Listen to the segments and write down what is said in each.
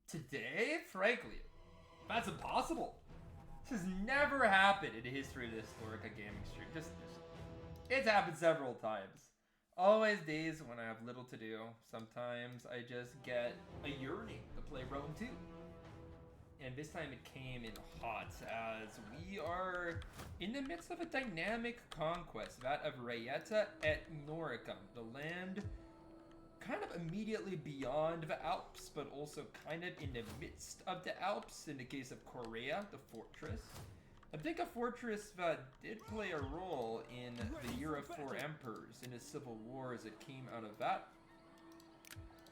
Today, frankly, that's impossible. This has never happened in the history of the Historica gaming stream. It's happened several times. Always days when I have little to do. Sometimes I just get a yearning to play Rome 2. And this time it came in hot, as we are in the midst of a dynamic conquest, that of Reieta et Noricum, the land kind of immediately beyond the Alps, but also kind of in the midst of the Alps, in the case of Korea, the fortress. I think a fortress that did play a role in the Year of Four Emperors, in the civil wars that came out of that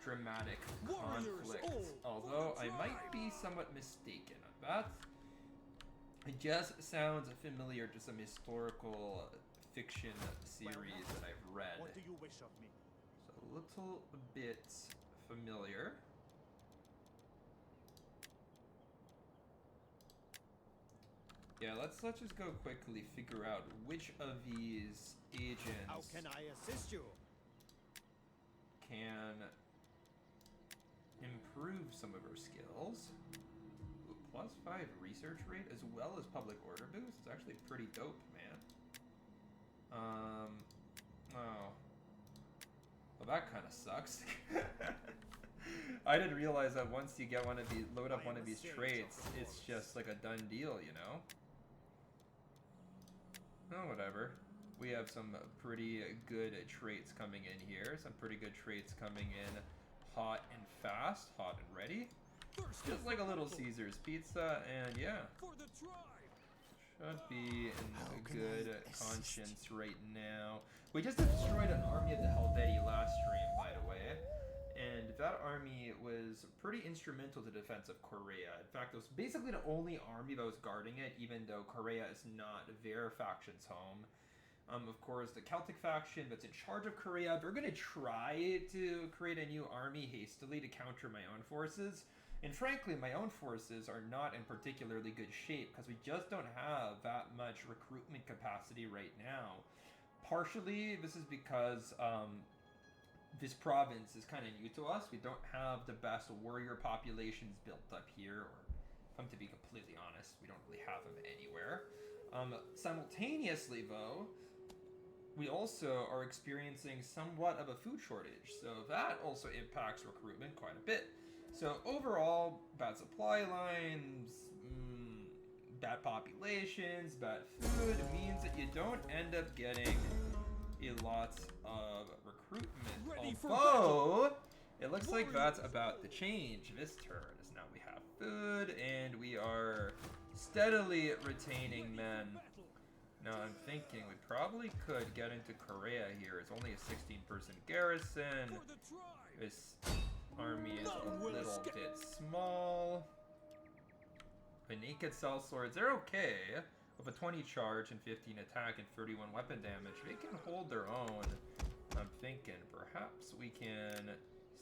dramatic conflict. Although I might be somewhat mistaken on that. It just sounds familiar to some historical fiction series that I've read. What do you wish of me? So a little bit familiar. Yeah, let's just go quickly figure out which of these agents How can I assist you? can improve some of our skills. Ooh, +5 research rate as well as public order boost. It's actually pretty dope, man. Oh. Well, that kind of sucks. I didn't realize that once you get one of these, load up one of these traits, it's just like a done deal, you know? Oh, whatever. We have some pretty good traits coming in here. Some pretty good traits coming in hot and fast, hot and ready. Just like a Little Caesars pizza, and yeah. Should be in good conscience right now. We just destroyed an army of the Helvetii last stream, by the way. And that army was pretty instrumental to the defense of Korea. In fact, it was basically the only army that was guarding it, even though Korea is not their faction's home. Of course, the Celtic faction that's in charge of Korea, they're going to try to create a new army hastily to counter my own forces. And frankly, my own forces are not in particularly good shape because we just don't have that much recruitment capacity right now. Partially, this is because this province is kind of new to us. We don't have the best warrior populations built up here, or if I'm to be completely honest, we don't really have them anywhere. Simultaneously, though, we also are experiencing somewhat of a food shortage, so that also impacts recruitment quite a bit. So overall, bad supply lines, bad populations, bad food means that you don't end up getting a lot of recruitment. Although, it looks like that's about to change this turn, as now we have food, and we are steadily retaining men. Now I'm thinking we probably could get into Korea here. It's only a 16-person garrison. This army is a little bit small. The naked sellswords, they're okay. With a 20 charge and 15 attack and 31 weapon damage, they can hold their own. I'm thinking perhaps we can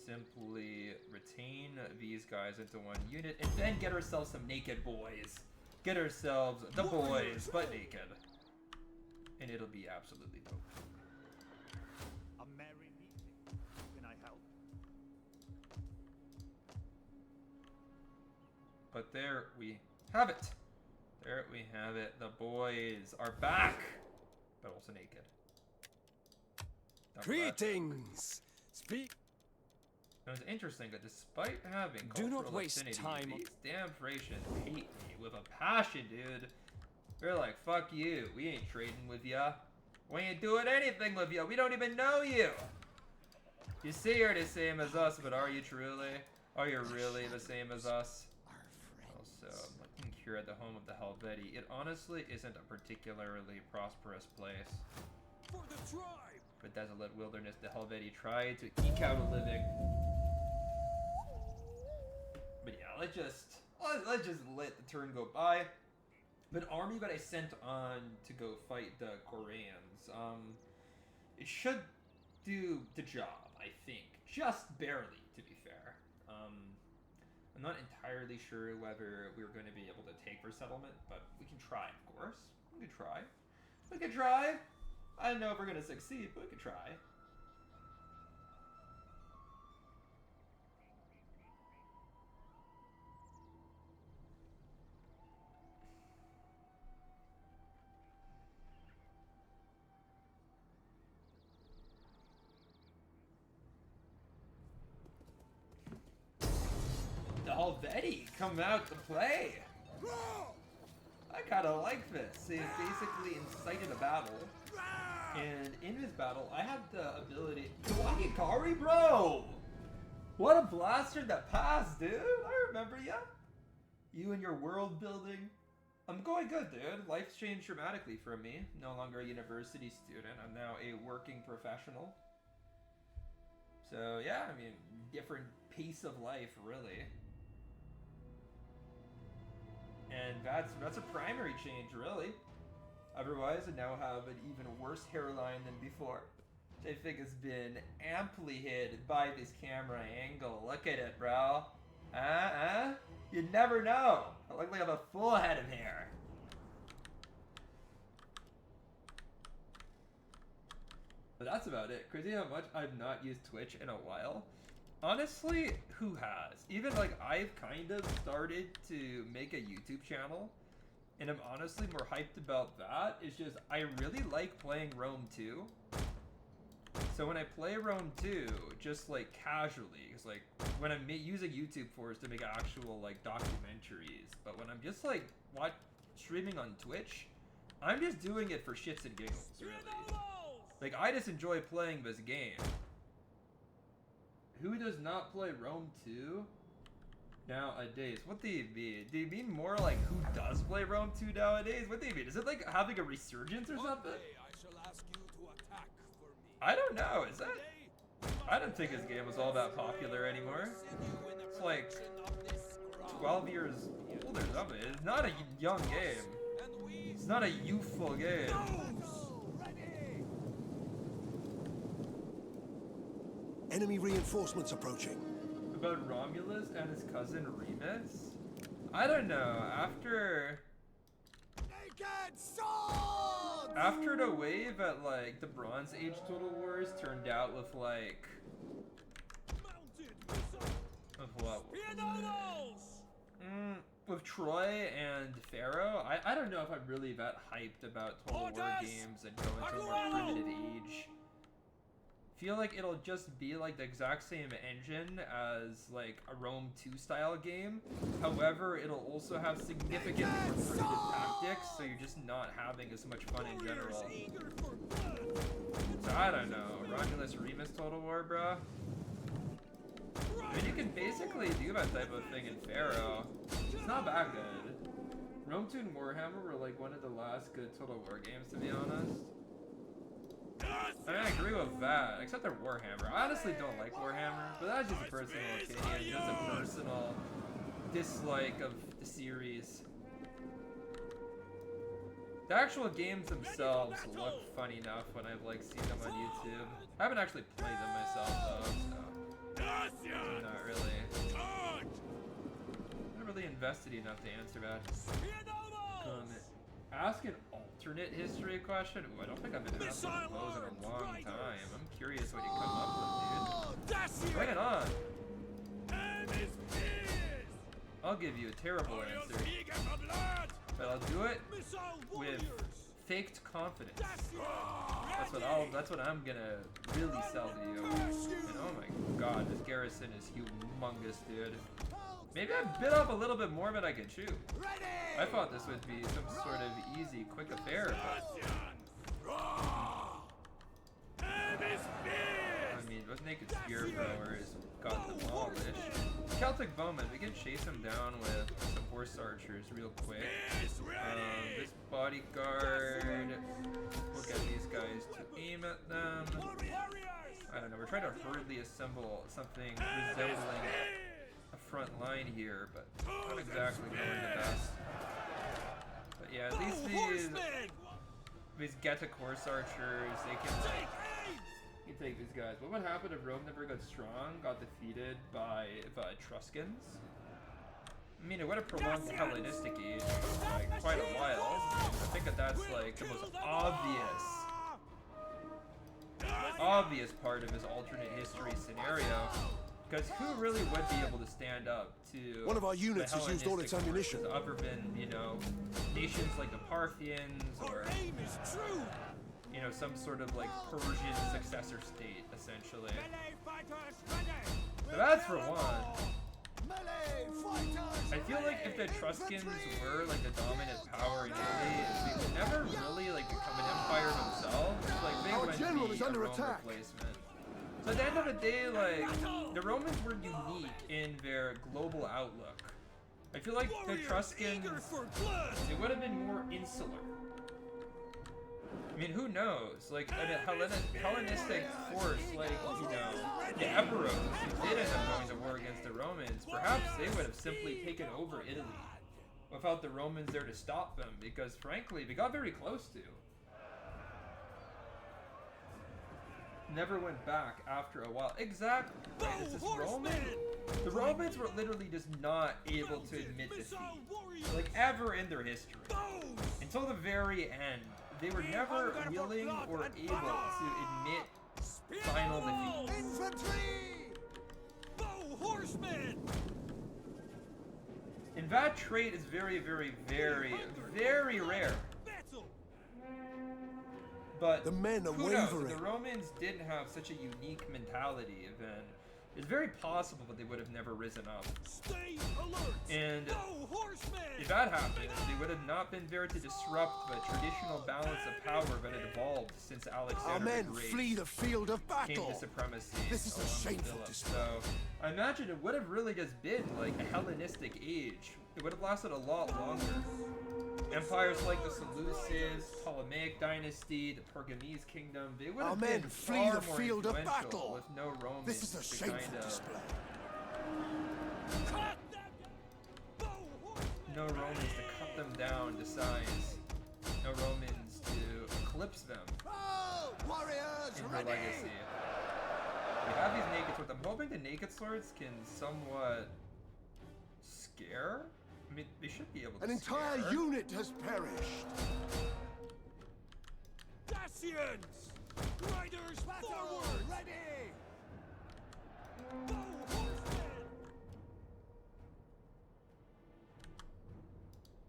simply retain these guys into one unit and then get ourselves some naked boys. Get ourselves the boys, but naked. And it'll be absolutely dope. A merry evening. Can I help? But there we have it. There we have it. The boys are back, but also naked. Greetings. Speak. It was interesting that despite having Do not cultural waste affinity, time. these damn Thracians hate me with a passion, dude. They're like, fuck you. We ain't trading with ya. We ain't doing anything with ya. We don't even know you. You say you're the same as us, but are you truly? Are you really the same as us? Also, I'm looking here at the home of the Helvetii. It honestly isn't a particularly prosperous place. For the tribe. The desolate wilderness, the Helvetii tried to eke out a living. But yeah, let's just let the turn go by. The army that I sent on to go fight the Koreans, it should do the job, I think. Just barely, to be fair. I'm not entirely sure whether we're going to be able to take their settlement, but we can try, of course. We can try. We can try. I don't know if we're going to succeed, but we can try. already come out to play. I kind of like this. He's basically incited a battle. And in this battle, I have the ability... Kari, bro! What a blaster that passed, dude! I remember ya. You and your world building. I'm going good, dude. Life's changed dramatically for me. No longer a university student. I'm now a working professional. So, yeah, I mean, different pace of life, really. And that's a primary change, really. Otherwise, I now have an even worse hairline than before, which I think has been amply hid by this camera angle. Look at it, bro. You never know. I look like I have a full head of hair. But that's about it. Crazy how much I've not used Twitch in a while. Honestly, who has? Even like I've kind of started to make a YouTube channel, and I'm honestly more hyped about that. It's just I really like playing Rome 2. So when I play Rome 2, just like casually, it's like when I'm using YouTube for is to make actual like documentaries, but when I'm just like streaming on Twitch, I'm just doing it for shits and giggles, really. Like I just enjoy playing this game. Who does not play Rome 2 nowadays? What do you mean? Do you mean more like who does play Rome 2 nowadays? What do you mean? Is it like having a resurgence or something? I shall ask you to attack for me. I don't know. Is that? I don't think his game was all that popular anymore. It's like 12 years old or something. It's not a young game. It's not a youthful game. Enemy reinforcements approaching. About Romulus and his cousin Remus? I don't know. After the wave at like the Bronze Age Total Wars turned out with like with Troy and Pharaoh, I don't know if I'm really that hyped about Total War games and going to a more primitive age. Feel like it'll just be like the exact same engine as like a Rome 2 style game. However, it'll also have significantly more primitive tactics, so you're just not having as much fun in general. So I don't know. Romulus Remus Total War, bro. I mean, you can basically do that type of thing in Pharaoh. It's not that good. Rome 2 and Warhammer were like one of the last good Total War games, to be honest. I mean, I agree with that, except they're Warhammer. I honestly don't like Warhammer, but that's just a personal opinion, just a personal dislike of the series. The actual games themselves look fun enough when I've like seen them on YouTube. I haven't actually played them myself though, so I'm not really invested enough to answer that. Ask an alternate history question? Ooh, I don't think I've been asked one of those in a long time. I'm curious what you come up with, dude. Bring it on! I'll give you a terrible answer, but I'll do it with faked confidence. That's what I'm gonna really sell to you. And oh my god, this garrison is humongous, dude. Maybe I bit off a little bit more than I could chew. I thought this would be some sort of easy, quick affair, but... I mean, those naked spear throwers got demolished. Celtic bowman, we can chase him down with some horse archers real quick. This bodyguard, we'll get these guys to aim at them. I don't know, we're trying to hurriedly assemble something resembling a front line here, but not exactly going the best. But yeah, at least these Getae horse archers, they can take these guys. What would happen if Rome never got strong, got defeated by Etruscans? I mean, it would have prolonged the Hellenistic age for like quite a while. I think that's like the most obvious part of his alternate history scenario. Because who really would be able to stand up to one of our units has used all its ammunition? Other than, you know, nations like the Parthians or, you know, some sort of like Persian successor state, essentially. So that's for one. I feel like if the Etruscans were like the dominant power in Italy, they would never really like become an empire themselves. Like they Our would general be is a under Rome attack. replacement. So at the end of the day, like the Romans were unique in their global outlook. I feel like the Etruscans, they would have been more insular. I mean, who knows? Like, a Hellenistic force, like, you know, the Epiros, if they ended up going to war against the Romans, perhaps they would have simply taken over Italy without the Romans there to stop them, because, frankly, they got very close to. Never went back after a while. Exactly. Right? It's this Roman. The Romans were literally just not able to admit defeat, like, ever in their history. Until the very end. They were never willing or able to admit final defeat. Infantry! Bow horsemen! And that trait is very, very, very, very rare. But The men are who knows? If wavering. the Romans didn't have such a unique mentality, then it's very possible that they would have never risen up. Stay alert! And Bow horsemen! if that happened, they would have not been there to disrupt the traditional balance of power that had evolved since Our Alexander men the Great flee the field of came battle. to supremacy. This is a along with shameful Philip. display. So I imagine it would have really just been like a Hellenistic age. It would have lasted a lot longer. Empires like the Seleucids, Ptolemaic dynasty, the Pergamese kingdom, they would Our have men been flee far the more field of influential battle. with no Romans This is a to shameful kind of, display. Cut them down! Bow horsemen! no Romans to cut them down to size, no Romans to eclipse them Oh, warriors, in their ready! legacy. We have these naked swords. I'm hoping the naked swords can somewhat scare. I mean, they should be able to An entire scare. unit has perished. Dacians! Riders forward! Ready! Bow horsemen!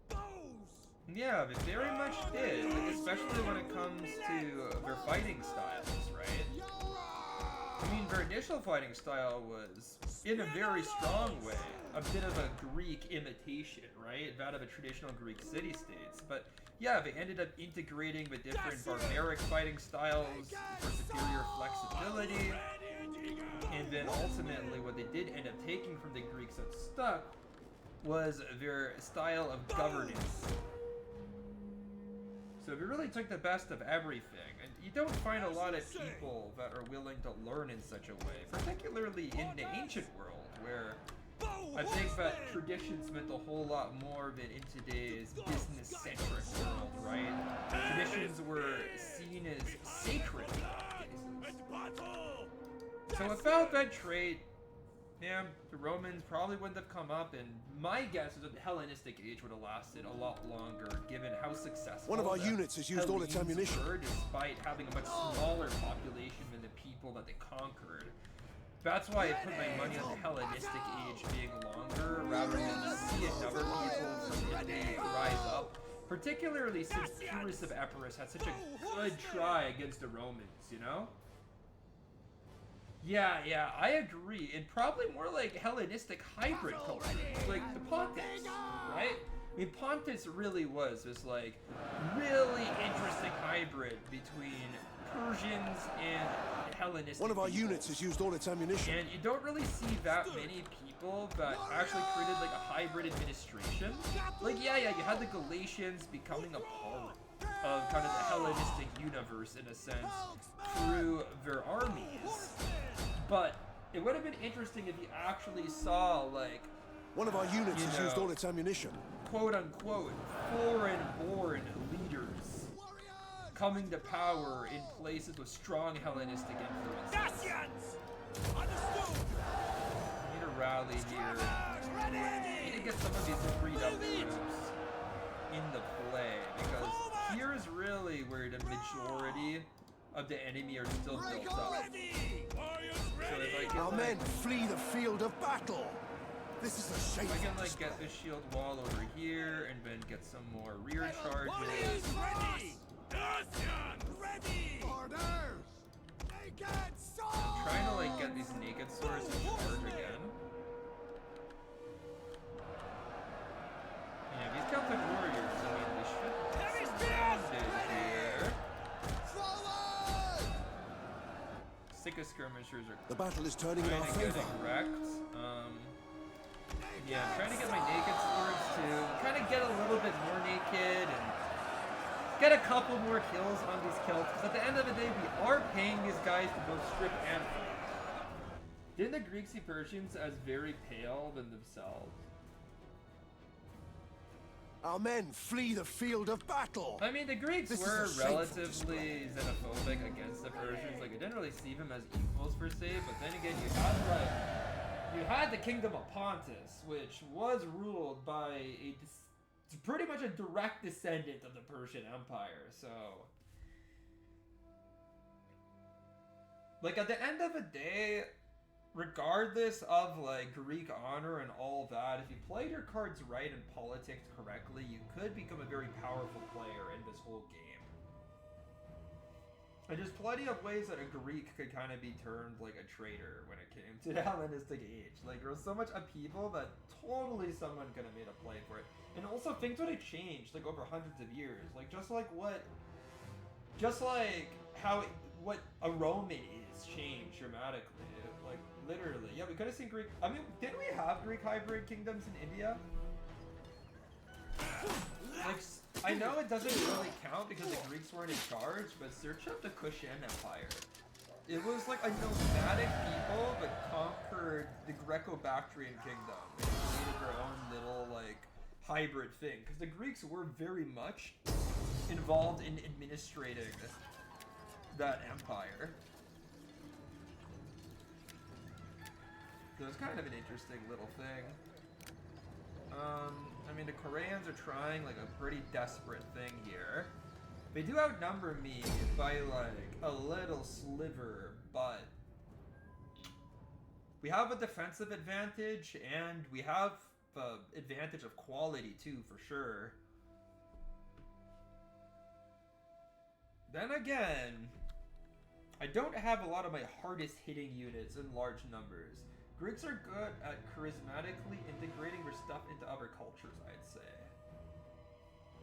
Bows! Yeah, they very much did, like, especially when it comes to their fighting styles, right? I mean, their initial fighting style was, in a very strong way, a bit of a Greek imitation, right? That of a traditional Greek city-states. But yeah, they ended up integrating the different barbaric fighting styles for superior flexibility. And then ultimately, what they did end up taking from the Greeks that stuck was their style of governance. So we really took the best of everything, and you don't find a lot of people that are willing to learn in such a way, particularly in the ancient world, where I think that traditions meant a whole lot more than in today's business-centric world, right? Traditions were seen as sacred in a lot of cases. So without that trait, yeah, the Romans probably wouldn't have come up, and my guess is that the Hellenistic age would have lasted a lot longer, given how successful One of our the units has used all its Hellenes ammunition. were, despite having a much smaller population than the people that they conquered. That's why I put my money on the Hellenistic age being longer, rather than see another people from Italy rise up. Particularly since Pyrrhus of Epirus had such a good try against the Romans, you know? Yeah, I agree. And probably more like Hellenistic hybrid culture, like the Pontus, right? I mean, Pontus really was this like really interesting hybrid between Persians and Hellenistic One of our people. units has used all its ammunition. And you don't really see that many people that actually created like a hybrid administration. Like, yeah, you had the Galatians becoming a part of kind of the Hellenistic universe in a sense through their armies. But it would have been interesting if you actually saw like, One of our units You has used know. all its ammunition. quote unquote, foreign-born leaders coming to power in places with strong Hellenistic influences. Dacians! Understood! We need to rally here. We need to get some of these freed up troops into play, because here is really where the majority of the enemy are still built up. So if I Our can men like, flee the field of battle. This is a if I shameful can like display. get this shield wall over here and then get some more rear charges. Ready! Dacians! Ready! Orders! Naked I'm trying to like get these naked swords to charge again. Greek skirmishers are The battle is turning in kind our of getting favor. wrecked. Yeah, I'm trying to get my naked swords to kind of get a little bit more naked and get a couple more kills on these kilts. Because at the end of the day, we are paying these guys to both strip and fight. Didn't the Greeks see Persians as very pale than themselves? Our men flee the field of battle. I mean, the Greeks This is were a shameful relatively xenophobic against the Persians. Like, I didn't really see them as equals per se, but then again, you had the Kingdom of Pontus, which was ruled by pretty much a direct descendant of the Persian Empire. So, like, at the end of the day, regardless of like Greek honor and all that, if you played your cards right and politics correctly, you could become a very powerful player in this whole game. And there's plenty of ways that a Greek could kind of be turned like a traitor when it came to the Hellenistic age. Like, there was so much upheaval that totally someone could have made a play for it. And also things would have changed like over hundreds of years. Like what a Roman is changed dramatically. Like, literally. Yeah, we could have seen Greek... I mean, didn't we have Greek hybrid kingdoms in India? Like, I know it doesn't really count because the Greeks weren't in charge, but search up the Kushan Empire. It was like a nomadic people, but conquered the Greco-Bactrian kingdom and created their own little, like, hybrid thing. Because the Greeks were very much involved in administrating that empire. So it's kind of an interesting little thing. I mean, the Koreans are trying like a pretty desperate thing here. They do outnumber me by like a little sliver, but we have a defensive advantage and we have the advantage of quality too, for sure. Then again, I don't have a lot of my hardest hitting units in large numbers. Greeks are good at charismatically integrating their stuff into other cultures, I'd say.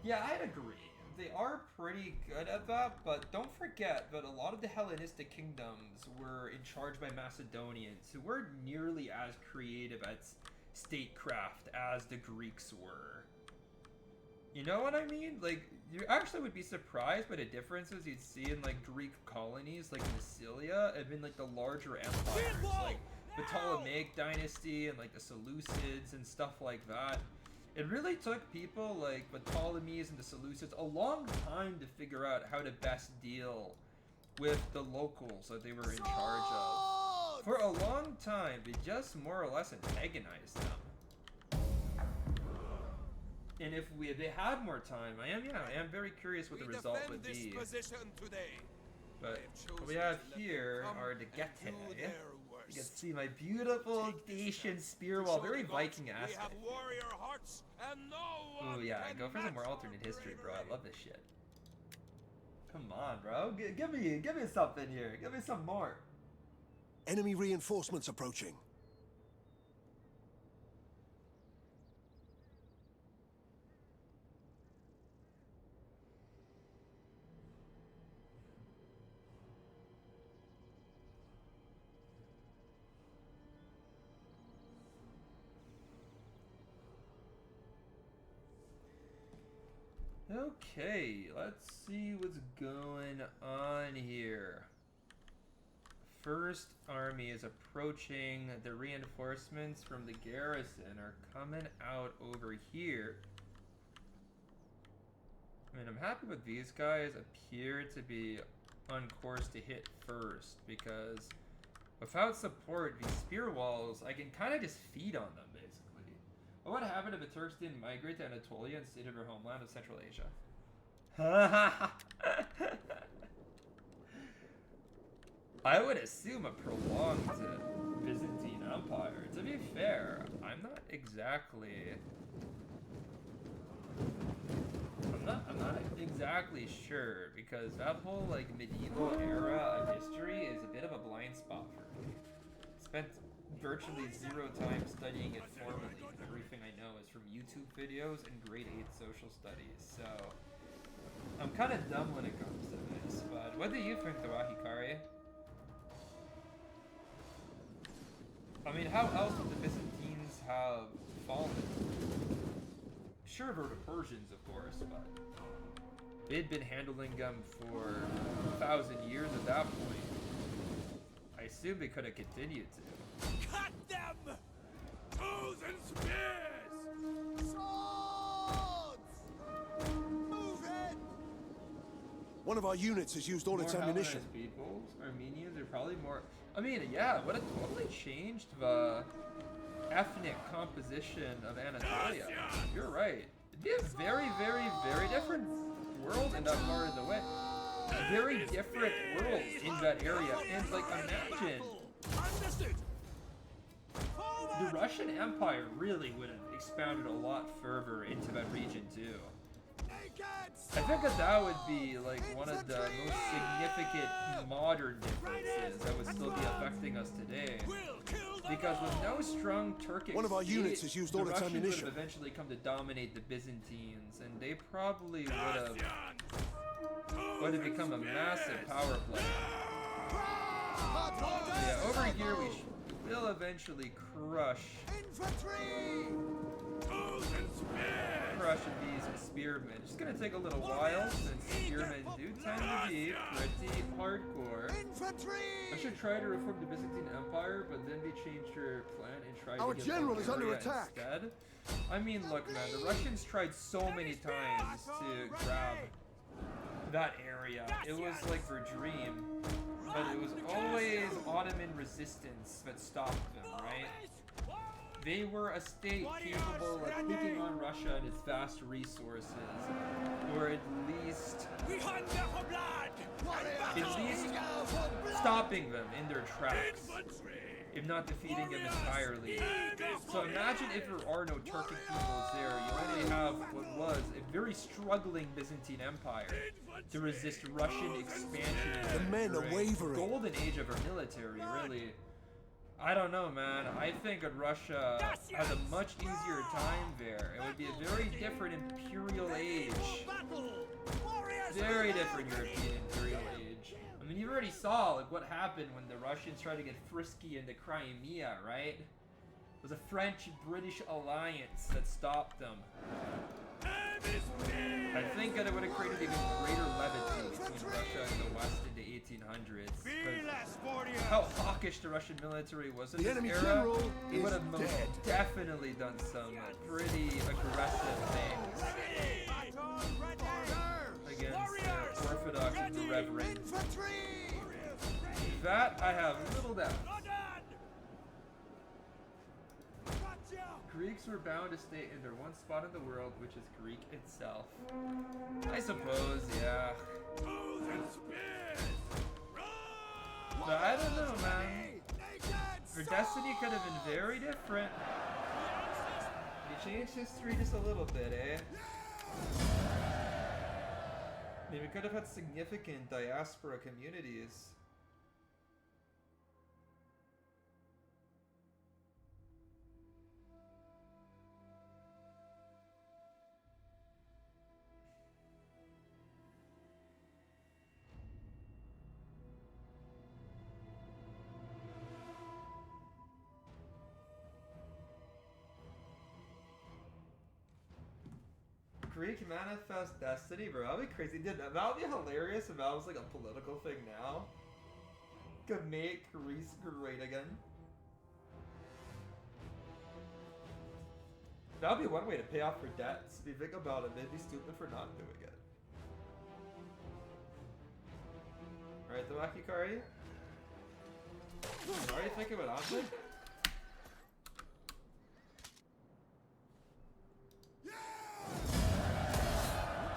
Yeah, I'd agree. They are pretty good at that, but don't forget that a lot of the Hellenistic kingdoms were in charge by Macedonians, who weren't nearly as creative at statecraft as the Greeks were. You know what I mean? Like, you actually would be surprised by the differences you'd see in, like, Greek colonies, like Massilia, and in, like, the larger empires, like the Ptolemaic dynasty and like the Seleucids and stuff like that. It really took people like the Ptolemies and the Seleucids a long time to figure out how to best deal with the locals that they were in charge of. For a long time, they just more or less antagonized them. And if they had more time, I am very curious what the result would be. But what we have here are the Getae. You can see my beautiful Dacian spear wall, very Viking-esque. Oh yeah, go for some more alternate history, bro. I love this shit. Come on, bro. Give me something here. Give me some more. Enemy reinforcements approaching. Okay, let's see what's going on here. First army is approaching. The reinforcements from the garrison are coming out over here. I mean, I'm happy with these guys. Appear to be on course to hit first, because without support, these spear walls, I can kind of just feed on them, basically. What would happen if the Turks didn't migrate to Anatolia instead of their homeland of Central Asia? I would assume a prolonged Byzantine Empire. To be fair, I'm not exactly sure, because that whole like medieval era of history is a bit of a blind spot for me. Spent virtually zero time studying it formally. Everything I know is from YouTube videos and grade 8 social studies, so I'm kind of dumb when it comes to this. But what do you think, Dawahikari? I mean, how else would the Byzantines have fallen? Sure, there were the Persians, of course, but they'd been handling them for 1,000 years at that point. I assume they could have continued to. Cut them! Bows and spears! Swords! Move it! One of our units has used all its More ammunition. Hellenized peoples, Armenians are probably more. I mean, yeah, would have totally changed the ethnic composition of Anatolia. You're right. It'd be a very, very, very different world in that part of the way. Very different world in that area. And like, imagine Understood! the Russian Empire really would have expanded a lot further into that region too. I think that would be like one of the most significant modern differences that would still be affecting us today. Because with no strong Turkic One of our state, units has used the all its Russians ammunition. would have eventually come to dominate the Byzantines, and they probably would have become a massive power play. Yeah, over here we will eventually crush these spearmen. It's gonna take a little while since spearmen do tend to be pretty hardcore. I should try to reform the Byzantine Empire, but then they changed their plan and tried Our to get general is under Bulgaria attack. instead. I mean, look, man, the Russians tried so many times to grab that area. It was like their dream, but it was always Ottoman resistance that stopped them, right? They were a state capable of taking on Russia and its vast resources, or at least stopping them in their tracks, if not defeating them entirely. So imagine if there are no Turkic peoples there, you only have what was a very struggling Byzantine Empire to resist Russian expansion. The men are during wavering. the golden age of our military, really. I don't know, man. I think that Russia has a much easier time there. It would be a very different imperial age. Very different European imperial age. I mean, you already saw like what happened when the Russians tried to get frisky in the Crimea, right? It was a French-British alliance that stopped them. I think that it would have created even greater levity between Russia and the West in the 1800s. How hawkish the Russian military was in The this enemy era, general it is would have most dead. definitely done some pretty aggressive things against their Orthodox and Reverend. That I have little doubt. Greeks were bound to stay in their one spot in the world, which is Greek itself. I suppose, yeah. But I don't know, man. Their destiny could have been very different. They changed history just a little bit, eh? I mean, we could have had significant diaspora communities. Greek manifest destiny, bro. That'd be crazy. Dude, that would be hilarious if that was like a political thing now. Could make Greece great again. That would be one way to pay off for debts. If you think about it, they'd be stupid for not doing it. Alright, the Wakikari. Are you thinking about Andre?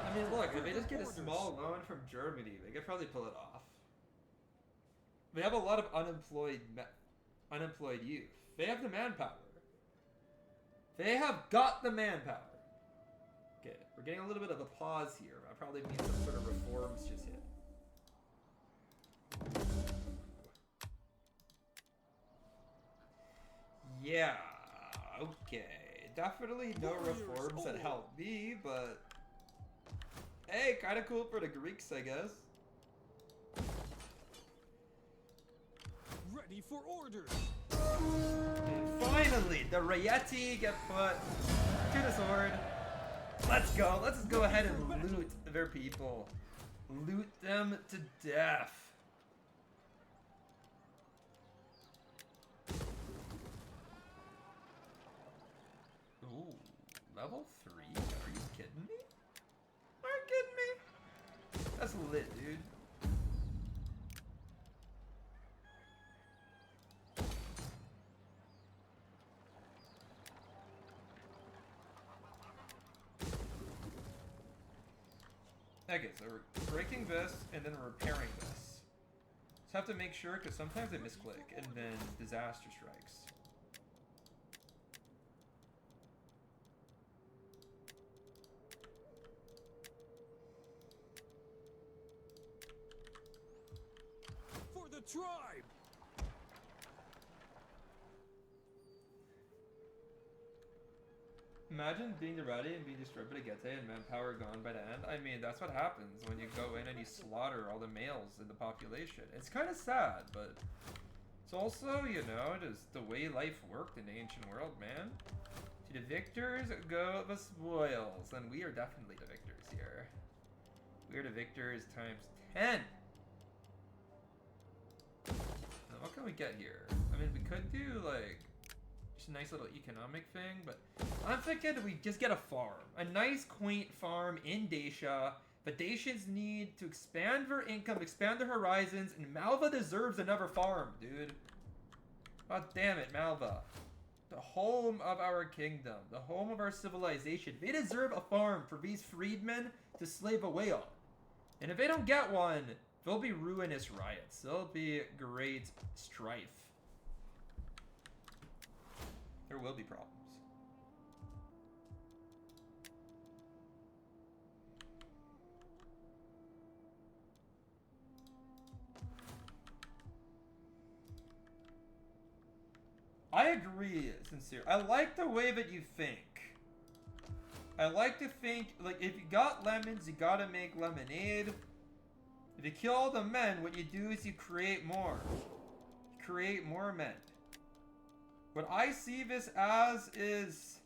I mean, look, if they just get a small loan from Germany, they could probably pull it off. They have a lot of unemployed youth. They have the manpower. They have got the manpower. Okay, we're getting a little bit of a pause here. That probably means some sort of reforms just hit. Yeah, okay. Definitely no reforms that help me, but hey, kind of cool for the Greeks, I guess. Ready for orders. And finally, the Rayeti get put to the sword. Let's go. Let's just go ahead and loot their people. Loot them to death. Ooh, level 3? Are you kidding me? Are you kidding me? That's lit, dude. Okay, so we're breaking this and then repairing this. Just have to make sure because sometimes I misclick and then disaster strikes. For the tribe! Imagine being ready and being destroyed by the Getae and manpower gone by the end. I mean, that's what happens when you go in and you slaughter all the males in the population. It's kind of sad, but it's also, you know, just the way life worked in the ancient world, man. To the victors go the spoils, and we are definitely the victors here. We are the victors times 10. Now, what can we get here? I mean, we could do, like, just a nice little economic thing, but I'm thinking that we just get a farm. A nice, quaint farm in Dacia. The Dacians need to expand their income, expand their horizons, and Malva deserves another farm, dude. God damn it, Malva. The home of our kingdom, the home of our civilization. They deserve a farm for these freedmen to slave away on. And if they don't get one, there'll be ruinous riots. There'll be great strife. There will be problems. I agree, sincere. I like the way that you think. I like to think, like, if you got lemons, you gotta make lemonade. If you kill all the men, what you do is you create more. You create more men. What I see this as is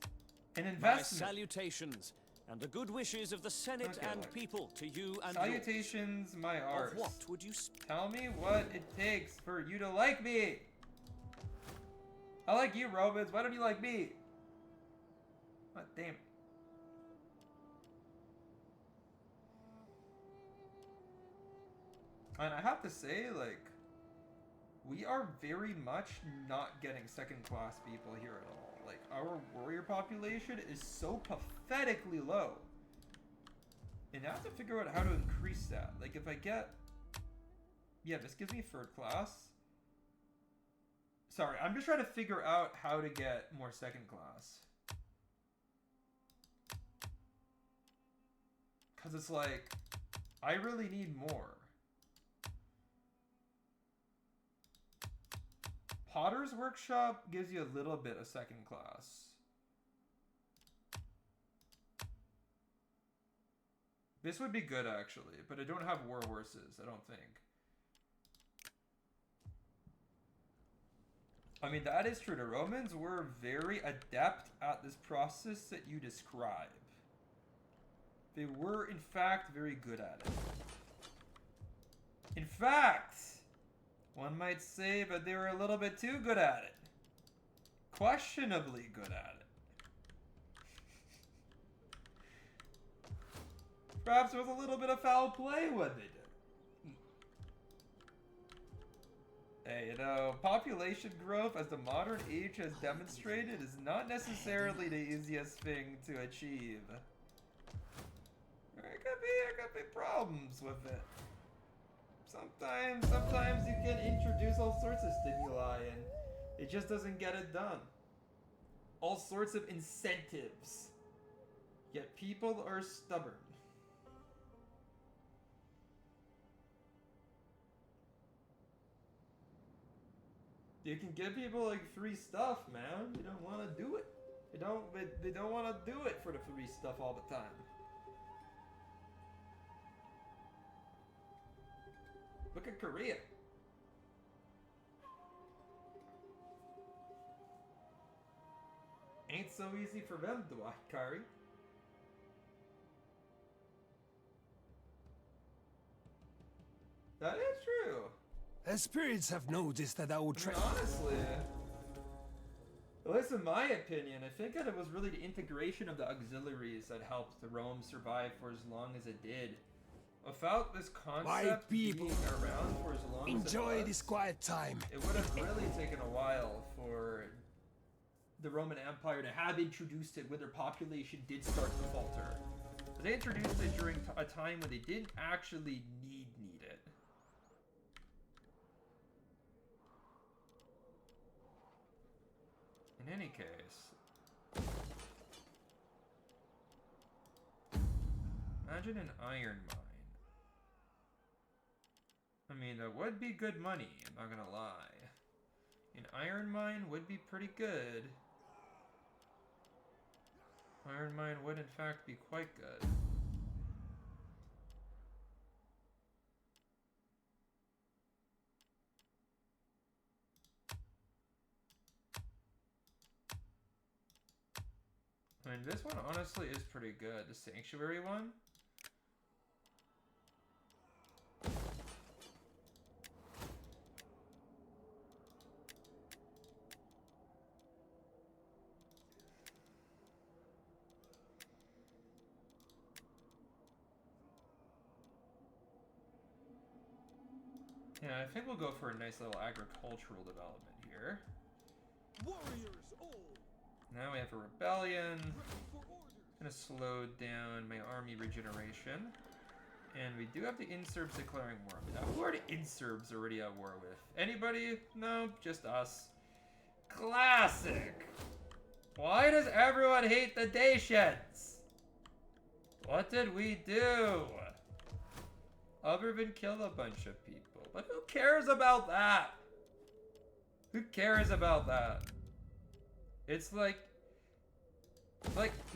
an investment. My salutations and the good wishes of the Senate Okay, and look. people to you and Salutations, my yours. arse. Of what would you Tell me what it takes for you to like me. I like you, Romans. Why don't you like me? God damn it. And I have to say, like, we are very much not getting second-class people here at all. Like, our warrior population is so pathetically low. And I have to figure out how to increase that. Like, if I get... Yeah, this gives me third class. Sorry, I'm just trying to figure out how to get more second class. Because it's like, I really need more. Potter's Workshop gives you a little bit of second class. This would be good, actually, but I don't have war horses, I don't think. I mean, that is true. The Romans were very adept at this process that you describe. They were, in fact, very good at it. In fact, one might say that they were a little bit too good at it. Questionably good at it. Perhaps there was a little bit of foul play what they did. Hey, you know, population growth, as the modern age has demonstrated, is not necessarily the easiest thing to achieve. There could be problems with it. Sometimes you can introduce all sorts of stimuli and it just doesn't get it done. All sorts of incentives. Yet people are stubborn. You can give people like free stuff, man. They don't want to do it. They don't want to do it for the free stuff all the time. Look at Korea. Ain't so easy for them, Dwight Kari. That is true. The spirits have noticed that our I mean, trade. honestly, at least in my opinion, I think that it was really the integration of the auxiliaries that helped Rome survive for as long as it did. Without this concept people, being around for as long as Enjoy it was, this quiet time. it would have really taken a while for the Roman Empire to have introduced it when their population did start to falter. But they introduced it during a time when they didn't actually need it. In any case, imagine an iron mine. I mean, that would be good money, I'm not gonna lie. An iron mine would be pretty good. Iron mine would in fact be quite good. I mean, this one honestly is pretty good. The sanctuary one. Yeah, I think we'll go for a nice little agricultural development here. Warriors all Now we have a rebellion. ready for orders. Gonna slow down my army regeneration. And we do have the Insurbs declaring war. Now, who are the Insurbs already at war with? Anybody? No, just us. Classic! Why does everyone hate the Dacians? What did we do? Other than kill a bunch of people. But who cares about that? Who cares about that? It's like,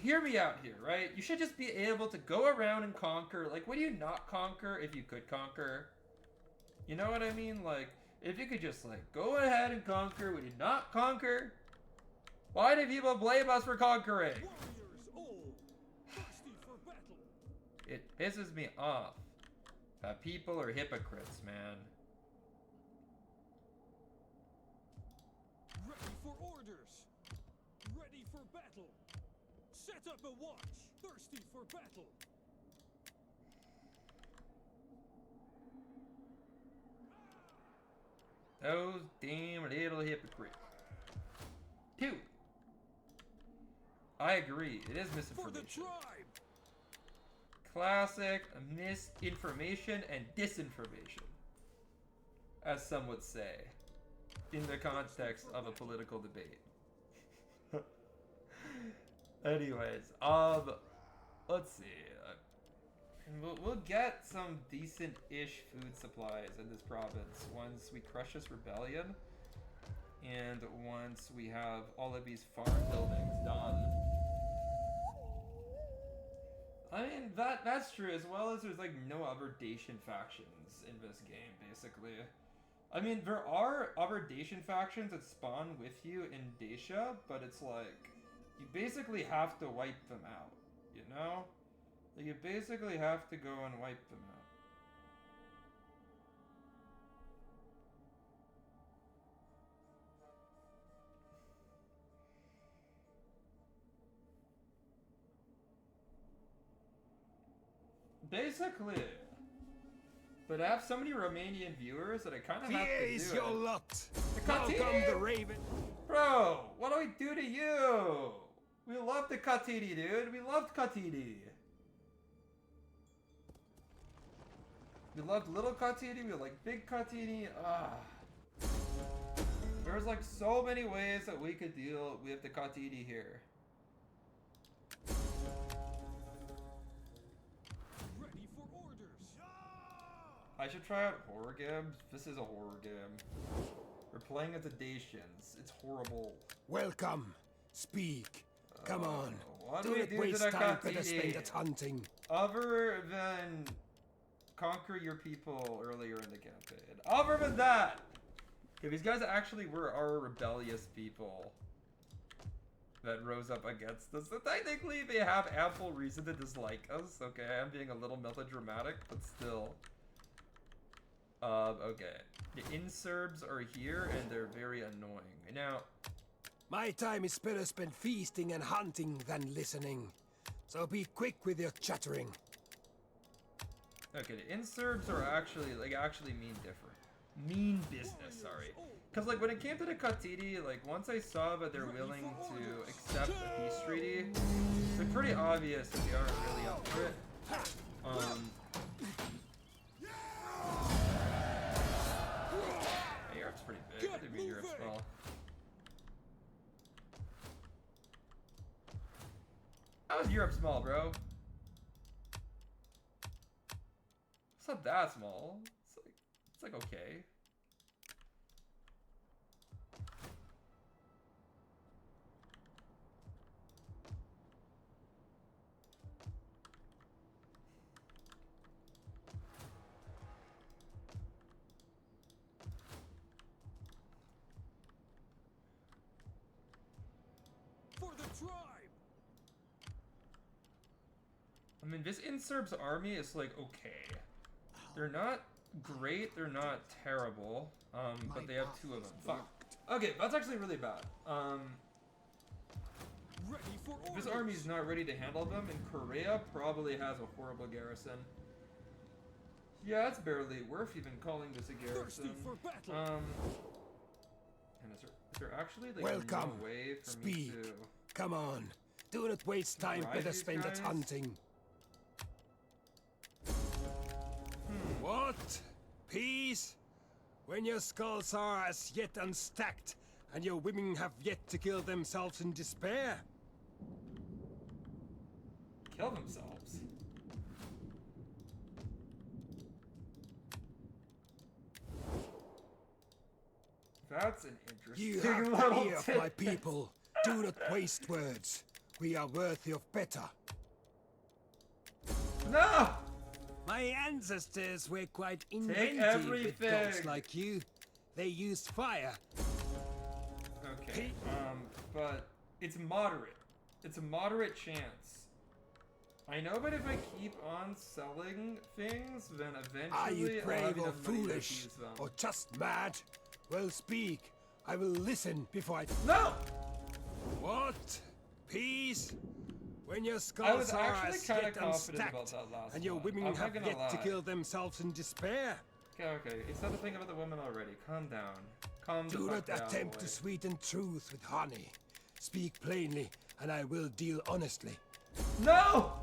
hear me out here, right? You should just be able to go around and conquer. Like, would you not conquer if you could conquer? You know what I mean? Like, if you could just, like, go ahead and conquer, would you not conquer? Why do people blame us for conquering? Warriors all thirsty for battle. It pisses me off that people are hypocrites, man. Ready for orders. Ready for battle. Set up a watch. Thirsty for battle. Those damn little hypocrites. 2. I agree. It is For the misinformation. tribe. Classic misinformation and disinformation, as some would say, in the context of a political debate. Anyways, let's see. We'll get some decent-ish food supplies in this province once we crush this rebellion, and once we have all of these farm buildings done. I mean, that's true, as well as there's, like, no other Dacian factions in this game, basically. I mean, there are other Dacian factions that spawn with you in Dacia, but it's like, you basically have to wipe them out, you know? Like, you basically have to go and wipe them out. Basically. But I have so many Romanian viewers that I kind of have Here to is do your it. lot. The Welcome Catini? the Raven. Bro, what do we do to you? We love the Catini, dude. We loved Catini. We loved little Catini. We like big Catini. There's like so many ways that we could deal with the Catini here. Ready for orders. I should try out horror games. This is a horror game. We're playing as the Dacians. It's horrible. Welcome. Speak. Come on. What Do do we not do waste to the time. Better spend Catini? it hunting. Other than conquer your people earlier in the campaign. Other than that! Okay, these guys actually were our rebellious people. that rose up against us. So technically, they have ample reason to dislike us. Okay, I'm being a little melodramatic, but still. Okay. The Insurbs are here, and they're very annoying. Now, My time is better spent feasting and hunting than listening. So be quick with your chattering. okay, the Insurbs are actually, actually mean different. Mean business, sorry. Because, when it came to the Getae, once I saw that they're willing to accept a peace treaty, it's pretty obvious that they aren't really up for it. Hey, Europe's pretty big. What do you mean Europe's small? How is Europe small, bro? It's not that small. It's like okay. For the tribe. I mean, this Insurbs army is okay. They're not great, they're not terrible, but they have 2 of them. Fuck. Okay, that's actually really bad. Ready for This orders. army's not ready to handle them, and Korea probably has a horrible garrison. Yeah, it's barely worth even calling this a garrison. Thirsty for battle. And is there actually Welcome. no way for Speak. me to... Come on. Do not waste time, Bribe better these spend guys? it hunting. What? Peace? When your skulls are as yet unstacked, and your women have yet to kill themselves in despair? kill themselves? That's an interesting You have little the ear of my tidbit. people. Do not waste words. We are worthy of better. No! My ancestors were quite inventive with everything. gods like you. They used fire. Okay, but it's moderate. It's a moderate chance. I know, but if I keep on selling things, then Are you eventually I'll have brave or enough money to foolish? use them. Or just mad? Well, speak. I will listen before I... No! What? Peace? When your I was skulls are actually as kinda yet confident unstacked, about that last and your one. women I'm not have gonna yet to lie. kill themselves in despair. Okay, you said the thing about the women already. Calm down. Calm the Do fuck not down, attempt boy. to sweeten truth with honey. Speak plainly, and I will deal honestly. No!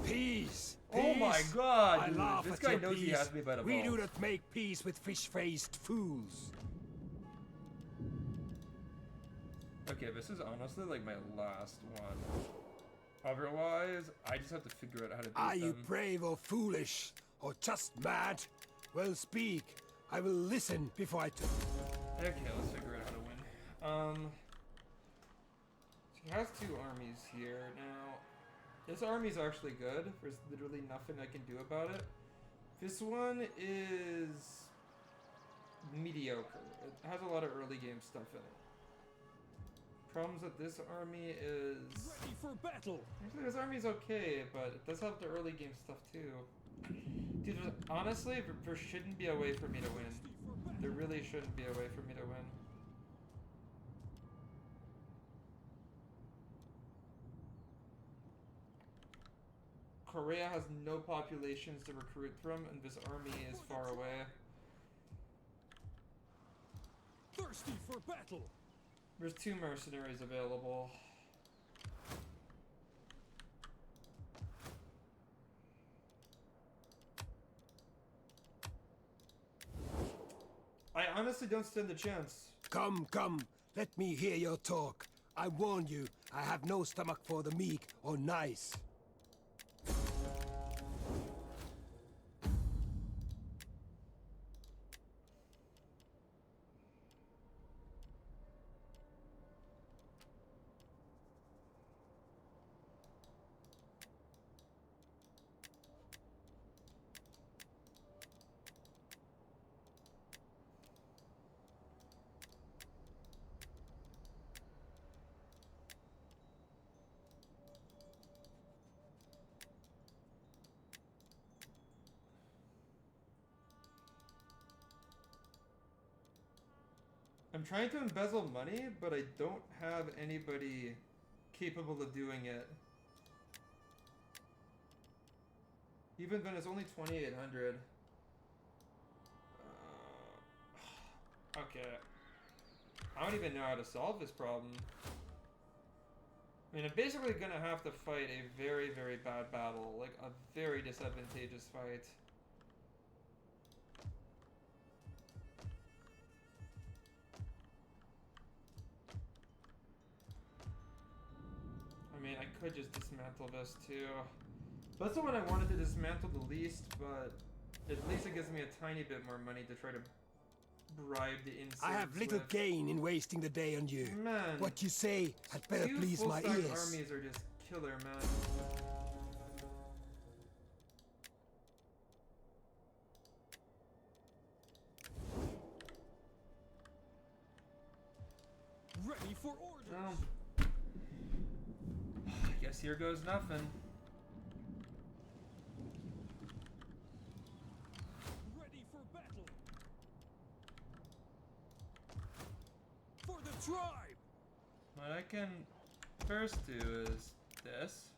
Peace! Oh my Peace! god, I dude. laugh This at guy your knows he peace. has me by the We do balls. not make peace with fish-faced fools. Okay, this is honestly my last one. Otherwise, I just have to figure out how to beat Are you them. brave or foolish? Or just mad? Well, speak. I will listen before I... Okay, let's figure out how to win. He has 2 armies here. Now, this army's actually good. There's literally nothing I can do about it. This one is mediocre. It has a lot of early game stuff in it. Problems with this army is... Ready for battle. Actually, this army's okay, but it does have the early game stuff too. Dude, honestly, there shouldn't be a way for me to win. Thirsty for battle. There really shouldn't be a way for me to win. Korea has no populations to recruit from, and this army is far away. Thirsty for battle. There's 2 mercenaries available. I honestly don't stand a chance. Come, come. Let me hear your talk. I warn you, I have no stomach for the meek or nice. I'm trying to embezzle money, but I don't have anybody capable of doing it. Even when it's only 2,800. Okay. I don't even know how to solve this problem. I mean, I'm basically gonna have to fight a very, very bad battle. Like, a very disadvantageous fight. I mean, I could just dismantle this too. That's the one I wanted to dismantle the least, but at least it gives me a tiny bit more money to try to bribe the Insurbs I have little with. gain in wasting the day on you. Man, What you say had better two please my full-stack ears. armies are just killer, man. Ready for orders. Well, I guess here goes nothing. Ready for battle. For the tribe. What I can first do is this.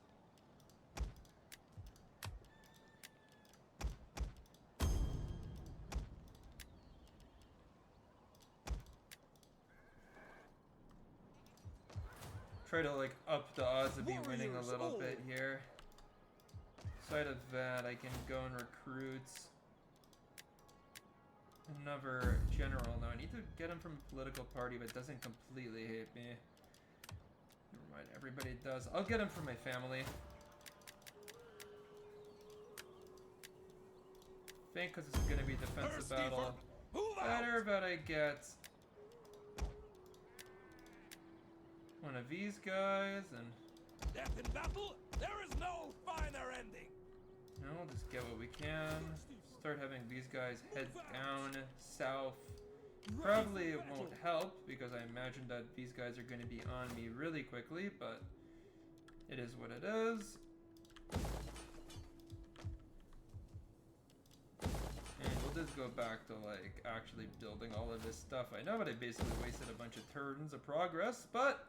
Try to like up the odds of me winning a little bit here. Aside of that, I can go and recruit another general. Now I need to get him from a political party that doesn't completely hate me. Never mind, everybody does. I'll get him from my family. I think because it's going to be defensive battle. Better that I get one of these guys and Death in battle, there is no finer ending. no, we'll just get what we can. Start having these guys head down south. Probably it won't help because I imagine that these guys are going to be on me really quickly, but it is what it is. And we'll just go back to like actually building all of this stuff. I know that I basically wasted a bunch of turns of progress, but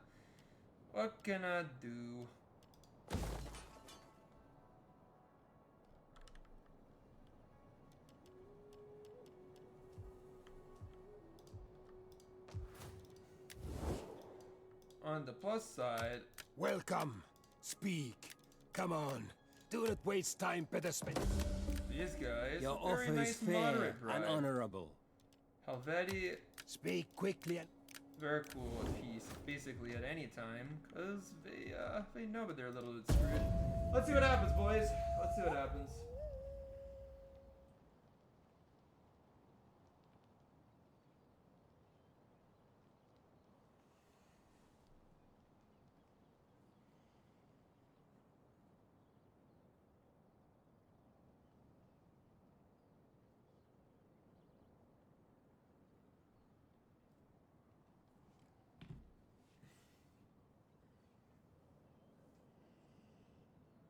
what can I do? On the plus side, Welcome. Speak. Come on. Do not waste time, better spend. these guys, Your very offer nice is fair moderate and bribe. honorable. Helveti, Speak quickly and very cool piece, basically at any time, because they know that they're a little bit screwed. Let's see what happens, boys. Let's see what happens.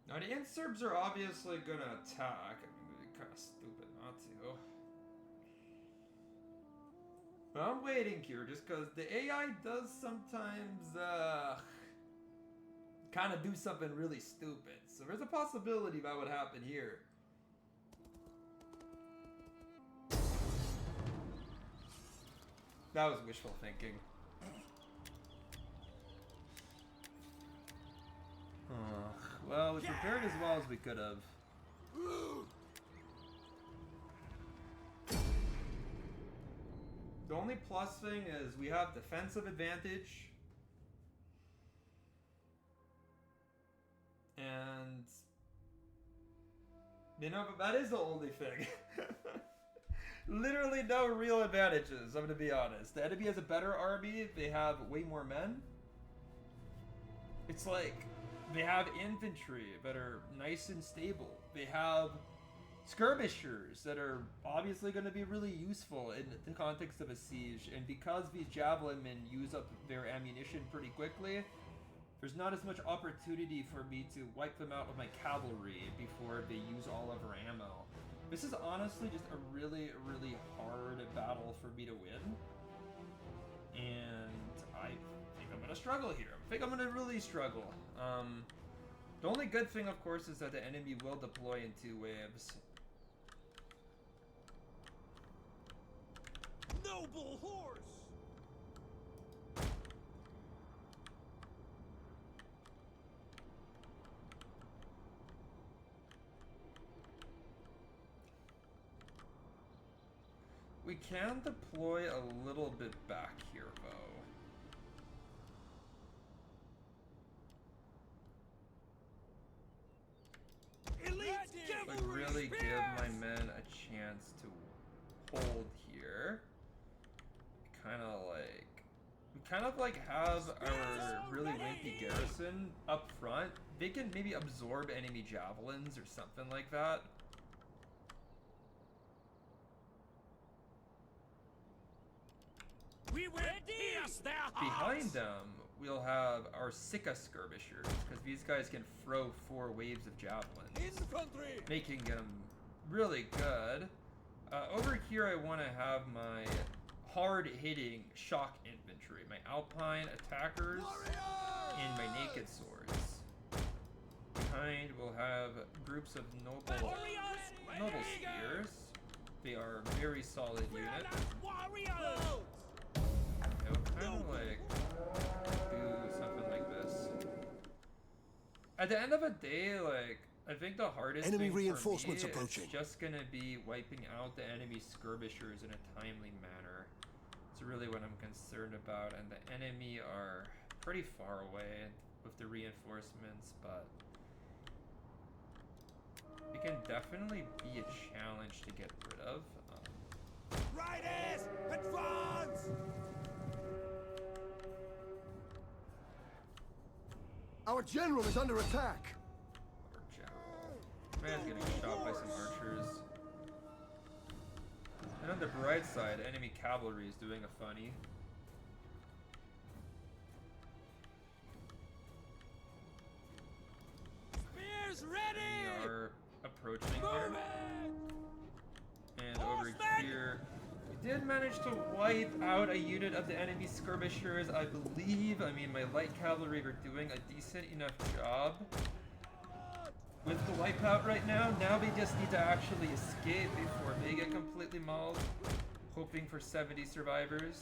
Now the Insurbs are obviously gonna attack. I mean, it'd be kind of stupid not to. But I'm waiting here just because the AI does sometimes kind of do something really stupid. So there's a possibility that would happen here. That was wishful thinking. Well, we prepared as well as we could have. The only plus thing is we have defensive advantage. And you know, but that is the only thing. Literally no real advantages, I'm gonna be honest. The enemy has a better army, they have way more men. It's like they have infantry that are nice and stable. They have skirmishers that are obviously going to be really useful in the context of a siege. And because these javelin men use up their ammunition pretty quickly, there's not as much opportunity for me to wipe them out with my cavalry before they use all of our ammo. This is honestly just a really, really hard battle for me to win. And I think I'm gonna struggle here. I think I'm gonna really struggle. The only good thing, of course, is that the enemy will deploy in 2 waves. Noble horse! We can deploy a little bit back here, though. But really give my men a chance to hold here. We kind of like have our really wimpy garrison up front. They can maybe absorb enemy javelins or something like that. We will pierce their hearts! Behind them, we'll have our Sika skirmishers, because these guys can throw 4 waves of javelins, Infantry! making them really good. Over here, I want to have my hard-hitting shock infantry, my alpine attackers, and my naked swords. Behind, we'll have groups of noble spears. They are a very solid unit. Kind of like do something like this. At the end of the day, like I think the hardest Enemy thing reinforcements for me approaching. is just gonna be wiping out the enemy skirmishers in a timely manner. It's really what I'm concerned about, and the enemy are pretty far away with the reinforcements, but it can definitely be a challenge to get rid of. Riders! Advance! Our general is under attack. Our general. Man's getting shot by some archers. And on the bright side, enemy cavalry is doing a funny. Spears ready! We are approaching here. And over here, we did manage to wipe out a unit of the enemy skirmishers, I believe. I mean, my light cavalry were doing a decent enough job with the wipeout right now. Now we just need to actually escape before they get completely mauled. Hoping for 70 survivors.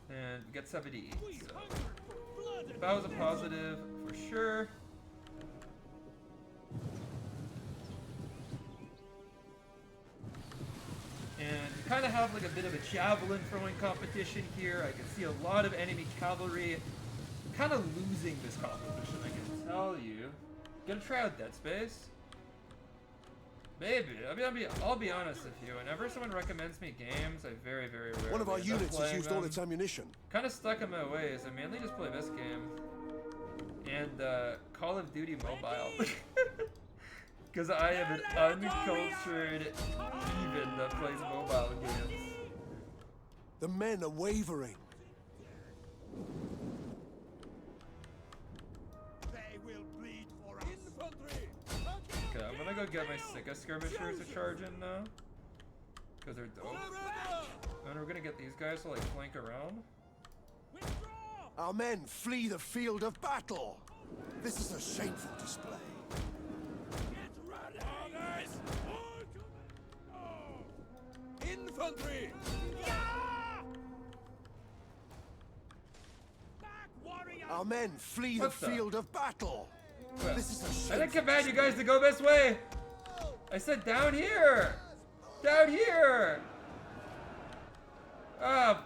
And we got 70. So that was a positive for sure. And we kind of have like a bit of a javelin throwing competition here. I can see a lot of enemy cavalry kind of losing this competition, I can tell you. Gonna try out Dead Space? Maybe. I'll be honest with you. Whenever someone recommends me games, I very, very rarely One of our end up units has playing used all them. its ammunition. Kind of stuck in my ways. I mainly just play this game and Call of Duty Mobile, because I am an uncultured heathen that plays mobile games. The men are wavering. They will bleed for us. Infantry! Okay, I'm gonna go get my Sika skirmishers to charge in now, because they're dope. And we're gonna get these guys to like flank around. Withdraw! Our men flee the field of battle. This is a shameful display. Get ready! Infantry! Back, warrior! Our men flee What's the that? field of battle. Well, This is a I shameful didn't command you guys to go this way. I said down here. Down here. Ah,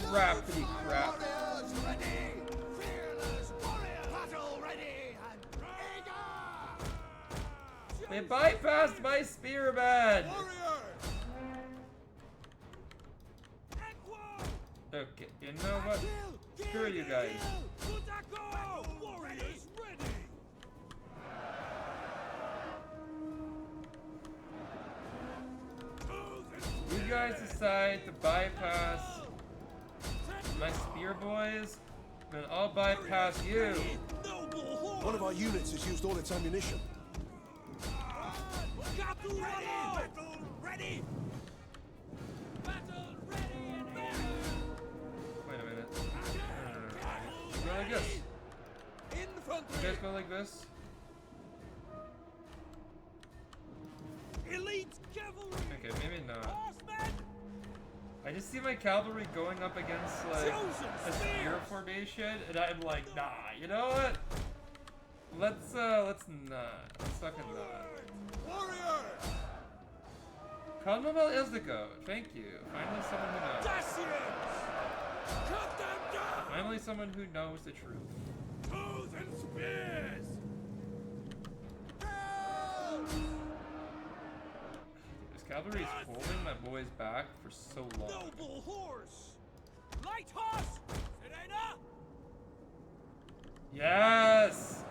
crappity crap. Warriors ready! Fearless warrior! Battle ready! And They bypassed my spearman. Okay, you know what? Screw you guys. Warriors ready! You guys decide to bypass my spear boys, then I'll bypass you. One of our units has used all its ammunition. Battle ready! Battle ready! Battle ready and ready! Wait a minute. No. Go like this. You Infantry! guys go like this. Elite cavalry! Okay, maybe not. Horsemen! I just see my cavalry going up against like a spear formation, and I'm like, nah. You know what? Let's not. Let's fucking not. Warriors! Cardinal is the goat. Thank you. Finally, someone who knows. Dacians! Cut them down! Finally, someone who knows the truth. Bows and spears! This cavalry is holding my boys back for so long. Noble horse! Light horse! Serena! Yes!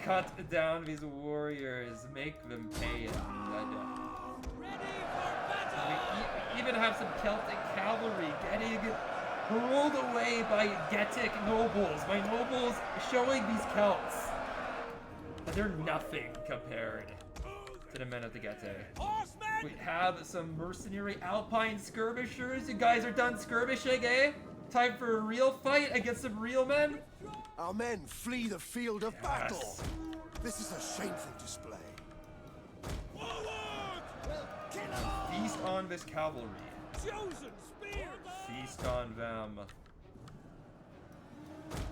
Cut down these warriors. Make them pay in blood. Ready for battle! We even have some Celtic cavalry getting hurled away by Getae nobles. My nobles showing these Celts that they're nothing compared to the men of the Getae. Horsemen! We have some mercenary Alpine skirmishers. You guys are done skirmishing, eh? Time for a real fight against some real men? Our men flee the field of battle. Yes. This is a shameful display. Forward! We'll kill them all! Feast on this cavalry. Chosen spears! Feast on them.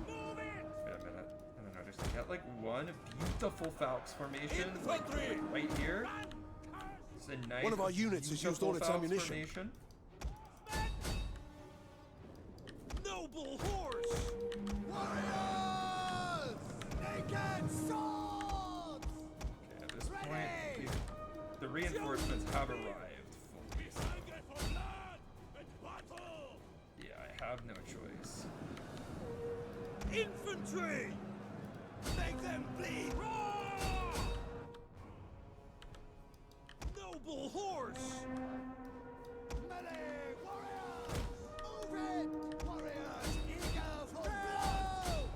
Move it! Wait a minute. I don't know, just get like one beautiful Falx formation, like Infantry! right here. It's a nice, One of our units has used beautiful all its Falx ammunition. formation. Noble horse! Warriors! Naked swords! Okay, at this point, the reinforcements have arrived fully. Hunger for blood and battle! Yeah, I have no choice. Infantry! Make them bleed! Roar! Noble horse! Melee warriors! Move it! Warriors eager for blood!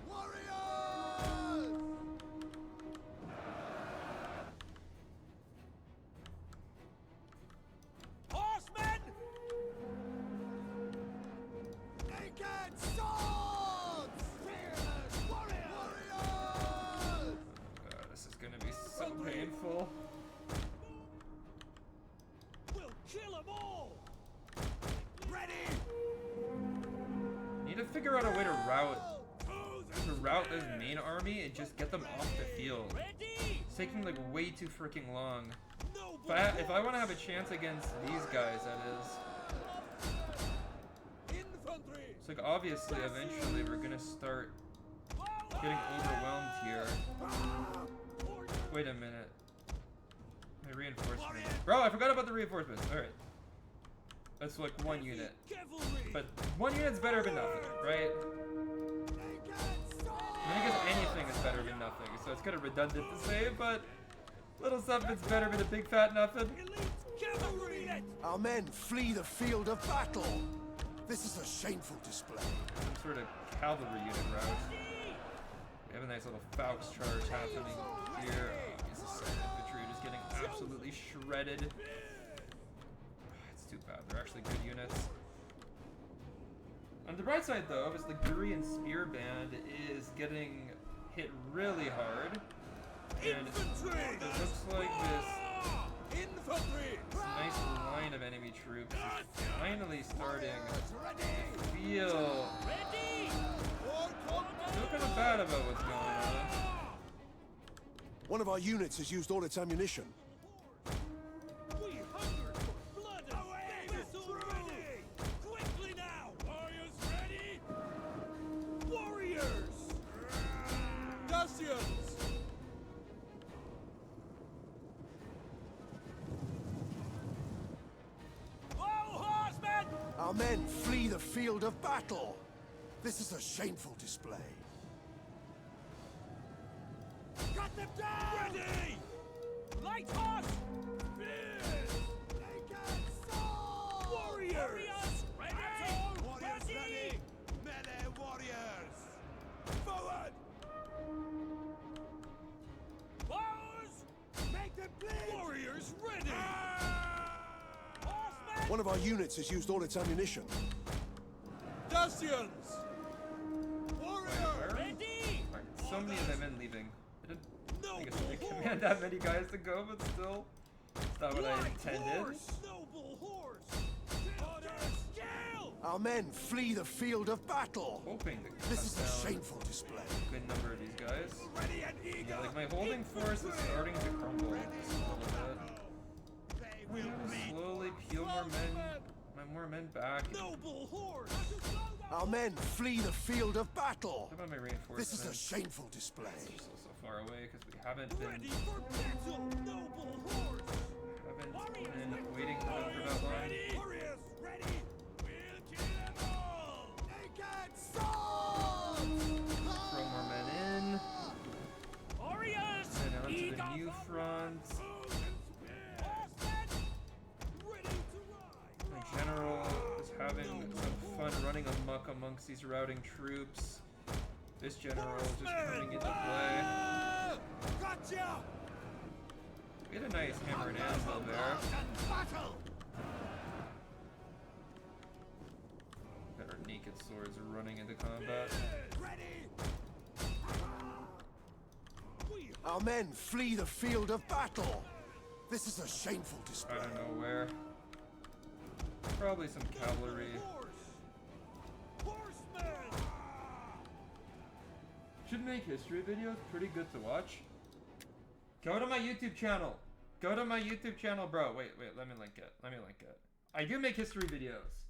Warriors! Horsemen! Naked swords! Fearless warriors! God, this is gonna be so painful. We'll kill them all! Ready! Need to figure out a way to route this main army and just get them off the field. Ready! It's taking like way too freaking long. Noble If I want to have a chance against these guys, that is. infantry! It's like obviously eventually we're gonna start getting overwhelmed here. Wait a minute. My reinforcements. Bro, I forgot about the reinforcements. Alright. That's like one unit. Cavalry! But one unit's better than nothing, right? I think anything is better than nothing, so it's kind of redundant to say, but little something's better than a big fat nothing. Elite cavalry! Our men flee the field of battle. This is a shameful display. Some sort of cavalry unit route. We have a nice little Falx charge happening here. These assault infantry just getting absolutely shredded. It's too bad. They're actually good units. On the bright side, though, is the Ligurian spear band is getting hit really hard. And Infantry! it looks like this Infantry! nice line of enemy troops is finally starting to feel kind of bad about what's going on. One of our units has used all its ammunition. We hunger for blood and vessel ready! Quickly now! Warriors ready? Warriors! Dacians! Oh, horsemen! Our men flee the field of battle. This is a shameful display. Cut them down! Ready! Light horse! Spears! Naked swords! Warriors! Ready! Warriors ready! Melee warriors! Forward! Bows! Make them bleed! One of our units has used all its ammunition. Dacians! Warrior! Where? Ready! Alright, so many of them in leaving. I didn't Noble think I should horse! command that many guys to go, but still. It's not what I White intended. horse! Noble horse! Orders! Scale! Our men flee the field of battle. Hoping to This cut is down a shameful display. a good number of these guys. Ready and eager! Yeah, like my holding force is starting to crumble just a little bit. They I'm will gonna meet! slowly peel more men back. Noble horse! Our men flee the field of battle. How about my reinforcements? This is a shameful display. They're still so far away because we haven't Ready been for battle! Noble horse! been waiting for them for that long. Warriors, ready! We'll kill them all! Naked swords! Throw more men in. Warriors! And on to the new front. Ready to ride! My general is having some fun running amok amongst these routing troops. This general is just coming into play. Gotcha! We had a nice hammer and anvil there. Battle! Got our naked swords running into combat. Ready! Our men flee the field of battle. This is a shameful I display. don't know where. Probably some cavalry. Horsemen! Should make history videos pretty good to watch. Go to my YouTube channel. Go to my YouTube channel, bro. Wait, let me link it. I do make history videos.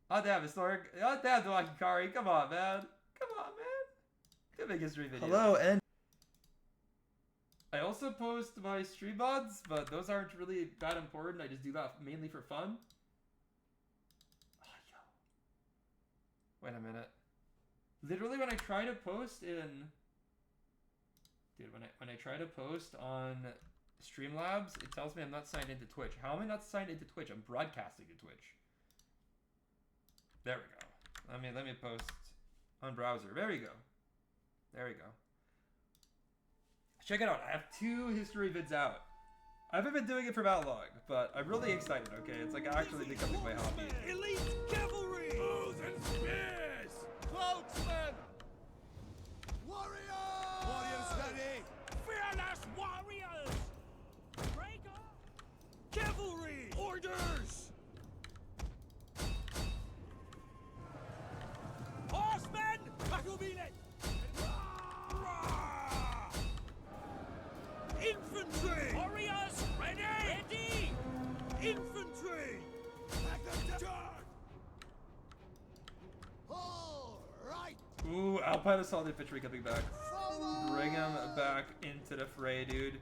Oh damn, historic. Oh damn, Dwakikari. Come on, man. I do make history videos. Hello, and I also post my stream mods, but those aren't really that important. I just do that mainly for fun. Oh, yo. Wait a minute. Literally, when I try to post in... Dude, when I try to post on Streamlabs, it tells me I'm not signed into Twitch. How am I not signed into Twitch? I'm broadcasting to Twitch. There we go. Let me post on browser. There we go. Check it out. I have 2 history vids out. I haven't been doing it for that long, but I'm really excited, okay? It's like actually becoming my hobby. Elite cavalry! Bows and spears! Cloaksmen! Warriors! Warriors ready! Fearless warriors! Break up! Cavalry! Orders! Horsemen! Battle billet! Infantry! Warriors ready! Ready! Infantry! All right. Ooh, Alpine Assault Infantry coming back. Forward! Bring him back into the fray, dude.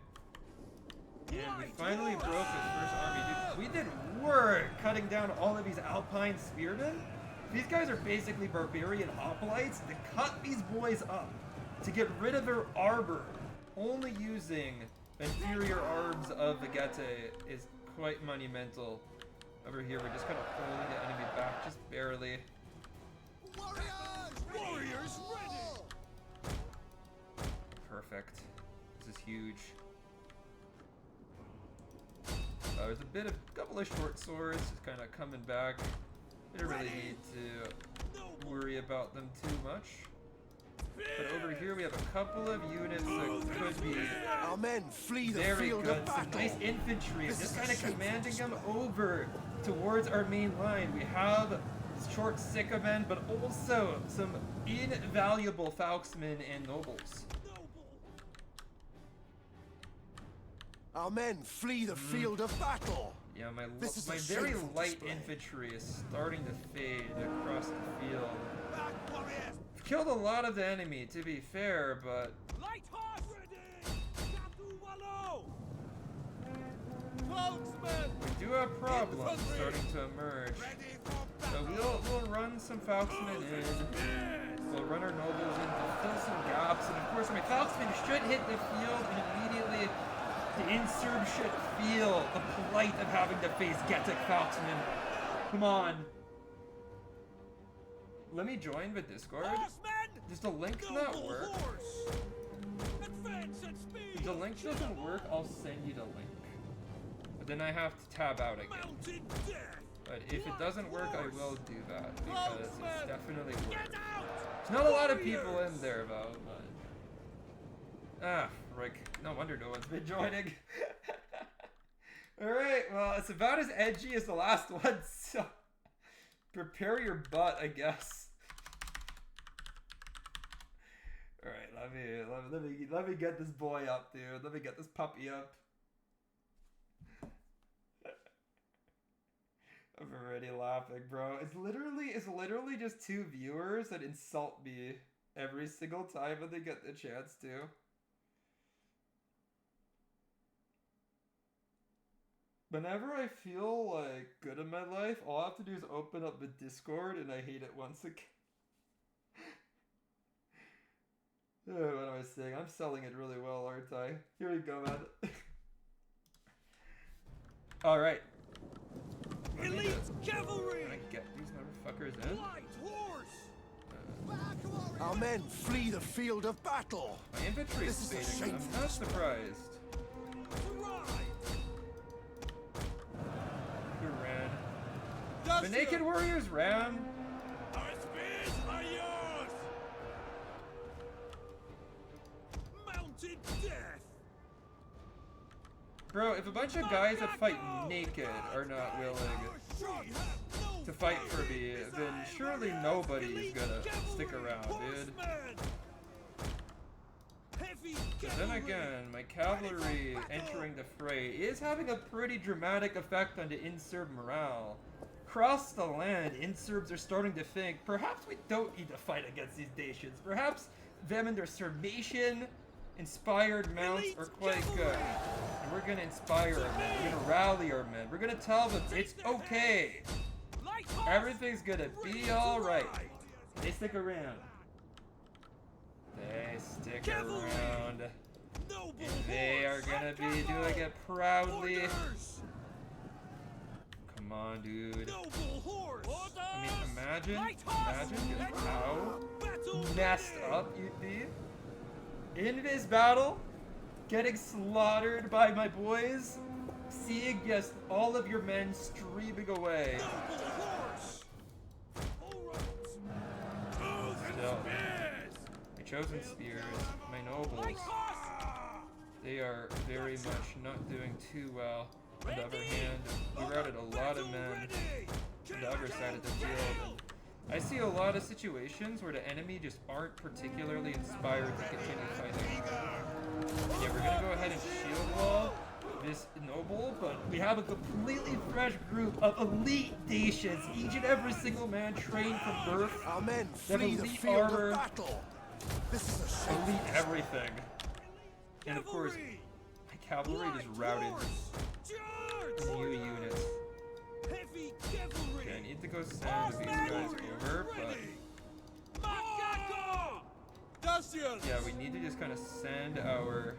And we finally broke his first army, dude. We did work cutting down all of these Alpine spearmen. These guys are basically barbarian hoplites. To cut these boys up, to get rid of their arbor, only using inferior arbs of the Getae is quite monumental. Over here, we're just kind of pulling the enemy back, just barely. Warriors! Warriors ready! Perfect. This is huge. There's a couple of short swords just kind of coming back. We don't really need to worry about them too much. But over here we have a couple of units that could be Our men flee the very field good. of Some battle. nice infantry. This Just is a kind of shameful commanding them display. over towards our main line. We have short sycomen, but also some invaluable falxmen and nobles. Our men flee the field of battle. Yeah, This is a my very shameful light display. infantry is starting to fade across the field. Back warriors! We've killed a lot of the enemy, to be fair, but Light horse ready! Captain Wallow! Cloaksmen! we do have problems starting to emerge. Ready for So battle! we'll run some falxmen in. We'll run our nobles in to fill some gaps, and of course my falxmen should hit the field and immediately the Insurbs should feel the plight of having to face Getae falxmen. Come on. Let me join the Discord. Horsemen! Does the link not Noble work? horse! Advance at speed! If the link doesn't work, I'll send you the link. But then I have to tab out again. Mounted death. But if it doesn't work, I will do that because it's definitely worth Get it. out! There's not a lot of people in there though, but frick. No wonder no one's been joining. Alright, well it's about as edgy as the last one, so prepare your butt, I guess. Alright, let me get this boy up, dude. Let me get this puppy up. I'm already laughing, bro. It's literally just 2 viewers that insult me every single time when they get the chance to. Whenever I feel like good in my life, all I have to do is open up the Discord and I hate it once again. What am I saying? I'm selling it really well, aren't I? Here we go, man. Alright. Elite cavalry! I get these motherfuckers in. Light horse! Back, warriors! Our men flee the field of battle. My inventory is This is a fading. I'm shameful not sport. surprised. Ride! Who ran? The naked warriors ran. Our spears are yours! Mounted death! Bro, if a bunch of guys that fight naked are not willing to fight for me, then surely nobody is gonna stick around, dude. But then again, my cavalry entering the fray is having a pretty dramatic effect on the Insurb morale. Across the land, Insurbs are starting to think, perhaps we don't need to fight against these Dacians. Perhaps them and their Sarmatian inspired mounts are quite good. And we're gonna inspire our men. We're gonna rally our men. We're gonna tell them it's okay. Everything's gonna be alright. They stick around. They stick around. And they are gonna be doing it proudly. Come on, dude. I mean, imagine just how messed up you'd be in this battle, getting slaughtered by my boys, seeing just all of your men streaming away. Still, my chosen spears, my nobles, they are very much not doing too well. On the other hand, we routed a lot of men on the other side of the field. And I see a lot of situations where the enemy just aren't particularly inspired to continue fighting. Yeah, we're gonna go ahead and shield wall this noble, but we have a completely fresh group of elite Dacians, each and every single man trained from birth. Our men They have flee the elite field armor, of battle. This is a shameful elite everything. And of course, my cavalry just routed new units. Okay, I need to go send these guys over, but Dacian! yeah, we need to just kind of send our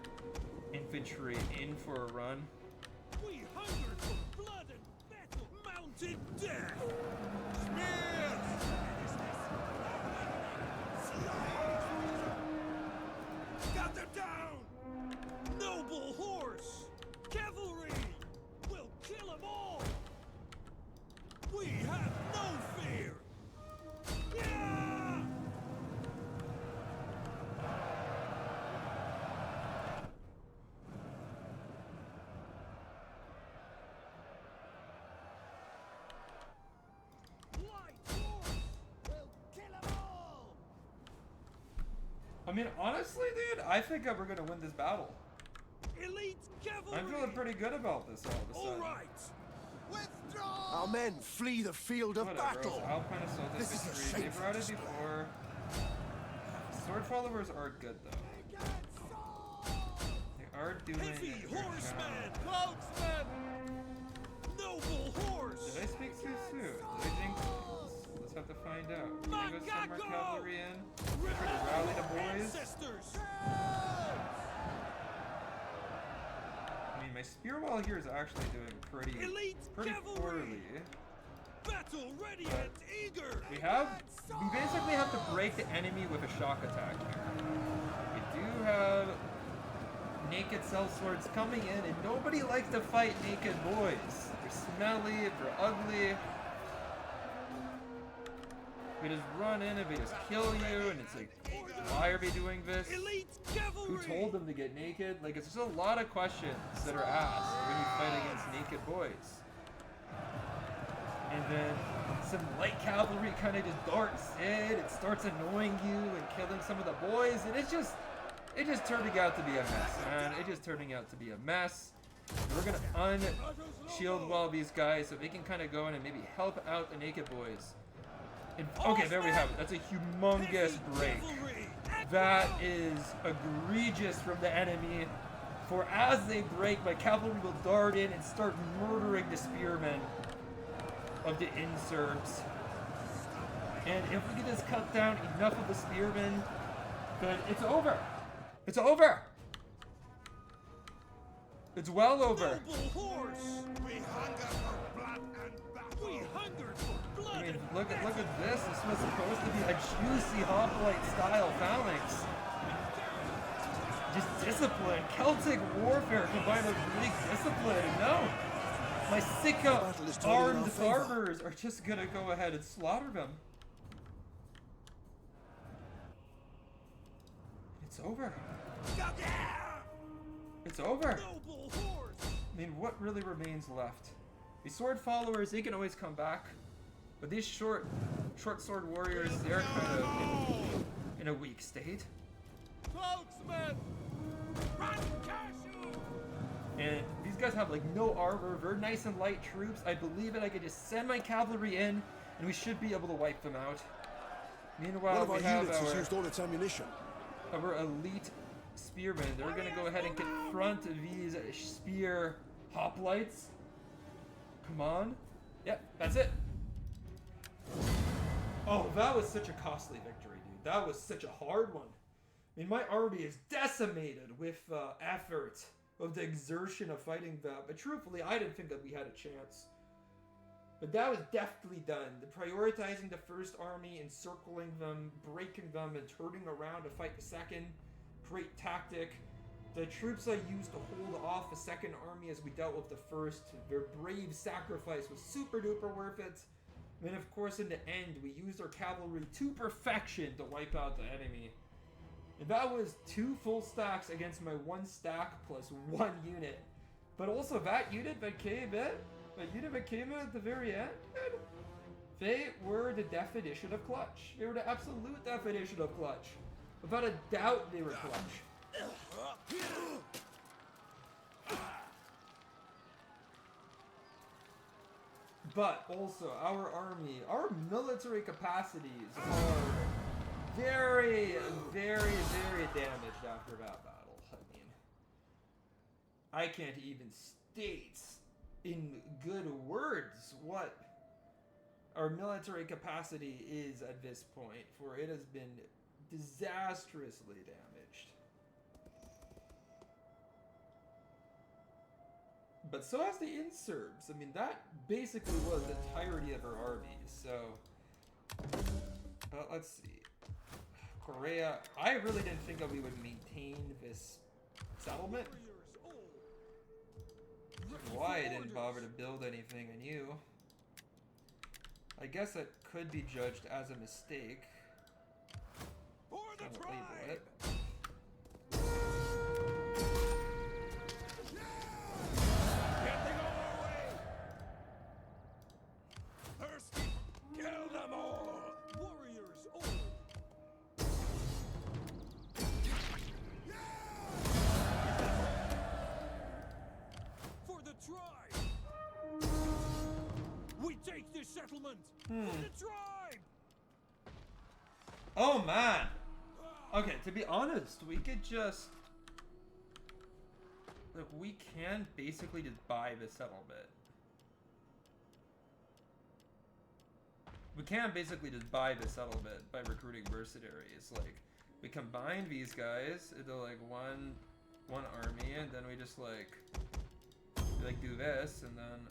infantry in for a run. We hunger for blood and battle! Mounted death! Spears! Got them down! Noble horse! Cavalry! We'll kill them all! We have no fear! Yeah! Light horse! We'll kill 'em all! I mean, honestly, dude, I think that we're gonna win this battle. Elite cavalry! I'm feeling pretty good about this all of a All sudden. right! Withdraw! Our men flee the field of Whatever, battle. it's Alpine Assault This is a Infantry. They've shameful routed display. before. Sword followers are good though. Against all! They are doing Heavy their horseman! job. Cloaksman! Noble horse! Did I speak too soon? Did I jinx things? Let's have to find out. We're gonna go send more cavalry in. Try to rally the boys. Ancestors! I mean, my spear wall here is actually doing pretty Elite poorly. cavalry! Battle ready and eager! We basically have to break the enemy with a shock attack here. We do have naked sellswords coming in, and nobody likes to fight naked boys. They're smelly, they're ugly. We just run in and we just kill you, and it's like, why are we doing this? Elite Who cavalry! told them to get naked? Like, it's just a lot of questions that are asked when you fight against naked boys. And then some light cavalry kind of just darts in, it starts annoying you and killing some of the boys, and it's just turning out to be a mess, man. It's just turning out to be a mess. We're gonna unshield wall these guys so they can kind of go in and maybe help out the naked boys. And, okay, there we have it. That's a humongous break. That is egregious from the enemy. For as they break, my cavalry will dart in and start murdering the spearmen of the Insurbs. And if we can just cut down enough of the spearmen, then it's over. It's over. It's well over. Noble horse! We hunger for blood and battle. We hunger for blood! I mean, look at this. This was supposed to be a juicy hoplite style phalanx. Just discipline. Celtic warfare combined with Greek discipline. No. My Sika battle is turning in armed our favor. farmers are just gonna go ahead and slaughter them. It's over. It's over. Noble horse! I mean, what really remains left? These sword followers, they can always come back. But these short sword warriors, they're kind of in a weak state. Spokesman! Run, Cashew! And these guys have like no armor, very nice and light troops. I believe that I could just send my cavalry in, and we should be able to wipe them out. One Meanwhile, of our we have units has used all its ammunition. our elite spearmen. They're gonna go ahead and confront these spear hoplites. Come on. Yep, that's it. Oh, that was such a costly victory, dude. That was such a hard one. I mean, my army is decimated with effort of the exertion of fighting them. But truthfully, I didn't think that we had a chance. But that was deftly done. The prioritizing the first army, encircling them, breaking them, and turning around to fight the second. Great tactic. The troops I used to hold off the second army as we dealt with the first, their brave sacrifice was super duper worth it. And then, of course, in the end, we used our cavalry to perfection to wipe out the enemy. And that was 2 full stacks against my 1 stack plus 1 unit. But also that unit that came in, at the very end, they were the definition of clutch. They were the absolute definition of clutch. Without a doubt, they were clutch. But also, our army, our military capacities are very, very, very damaged after that battle. I mean, I can't even state in good words what our military capacity is at this point, for it has been disastrously damaged. But so has the Insurbs. I mean, that basically was the entirety of our army. So, let's see. Korea, I really didn't think that we would maintain this settlement. Why I didn't bother to build anything anew. I guess that could be judged as a mistake. For the I'll label tribe! it. Getting on our way! Thirsty! Kill them all! Warriors old! For the tribe! We take this settlement! For the tribe! Oh man! Okay, to be honest, we could just... Like, we can basically just buy the settlement. We can basically just buy the settlement by recruiting mercenaries. Like, we combine these guys into like one army, and then we just like do this, and then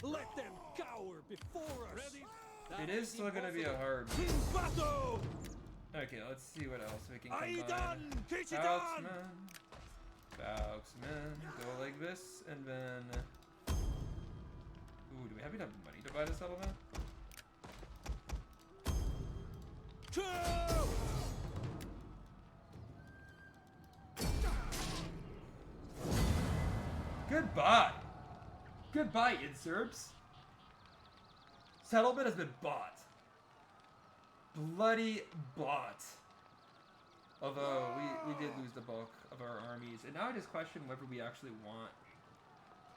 Let them cower before us! Ready? it is still gonna be a hard. In battle! Okay, let's see what else we can combine. Aidan! Kitchidan! Bauxman. Go like this, and then... Ooh, do we have enough money to buy the settlement? Goodbye! Goodbye, Insurbs! Settlement has been bought. Bloody bought. Although, we did lose the bulk of our armies, and now I just question whether we actually want...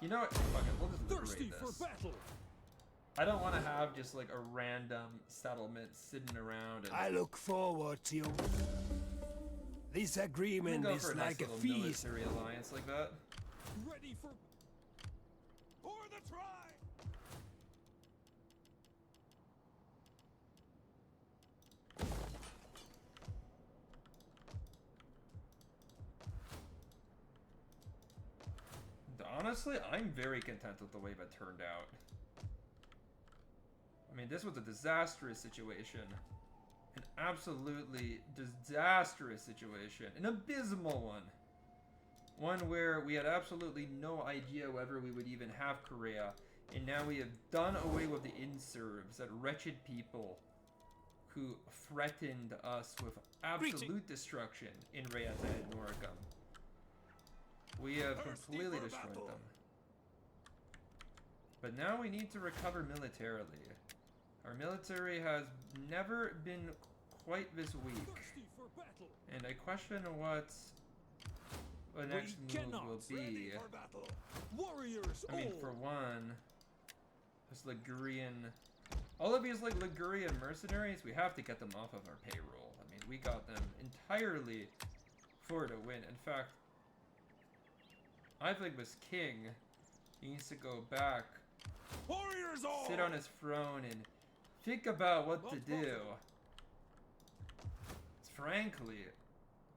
You know what? Fuck it, we'll just Thirsty liberate for this. battle. I don't want to have just like a random settlement sitting around and... I look forward to you. This I'm agreement gonna go is for a nice like a little feast. military alliance like that. Ready for... For the try! Honestly, I'm very content with the way that turned out. I mean, this was a disastrous situation. An absolutely disastrous situation. An abysmal one. One where we had absolutely no idea whether we would even have Korea. And now we have done away with the Insurbs, that wretched people who threatened us with absolute destruction in Reyata and Noricum. We have completely destroyed them. But now we need to recover militarily. Our military has never been quite this weak. Thirsty for battle. And I question what the next move will be. Warriors I mean, all. for one, this Ligurian... All of these like Ligurian mercenaries, we have to get them off of our payroll. I mean, we got them entirely for the win. In fact, I think this king needs to go back, Warriors all! sit on his throne, and think about what to do. Frankly,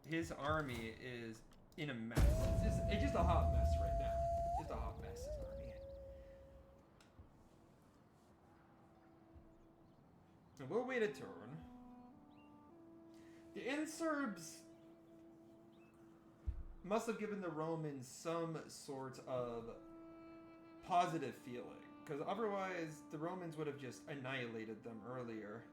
his army is in a mess. It's just a hot mess right now. Just a hot mess, his army. And we'll wait a turn. The Insurbs must have given the Romans some sort of positive feeling, because otherwise the Romans would have just annihilated them earlier.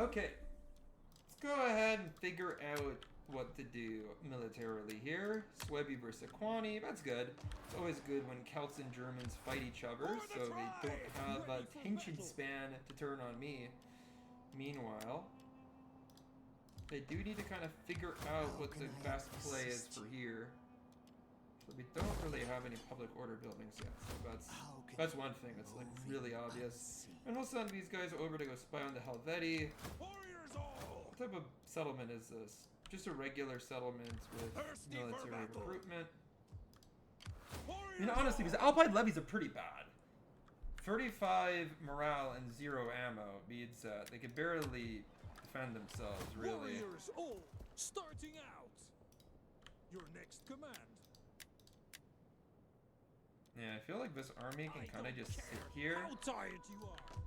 Okay, let's go ahead and figure out what to do militarily here. Swebi versus Aquani, that's good. It's always good when Celts and Germans fight each other, so they don't have a attention span to turn on me. Meanwhile, they do need to kind of figure out what the best play is for here. So we don't really have any public order buildings yet, so that's one thing that's like really obvious. And we'll send these guys over to go spy on the Helvetii. Warriors all! What type of settlement is this? Just a regular settlement with Thirsty for military battle. recruitment. Warriors You know, honestly, these Alpine levies are pretty bad. 35 morale and 0 ammo means that they can barely defend themselves, really. Warriors all. Starting out. Your next command. Yeah, I feel like this army can kind of just sit here. How tired you are.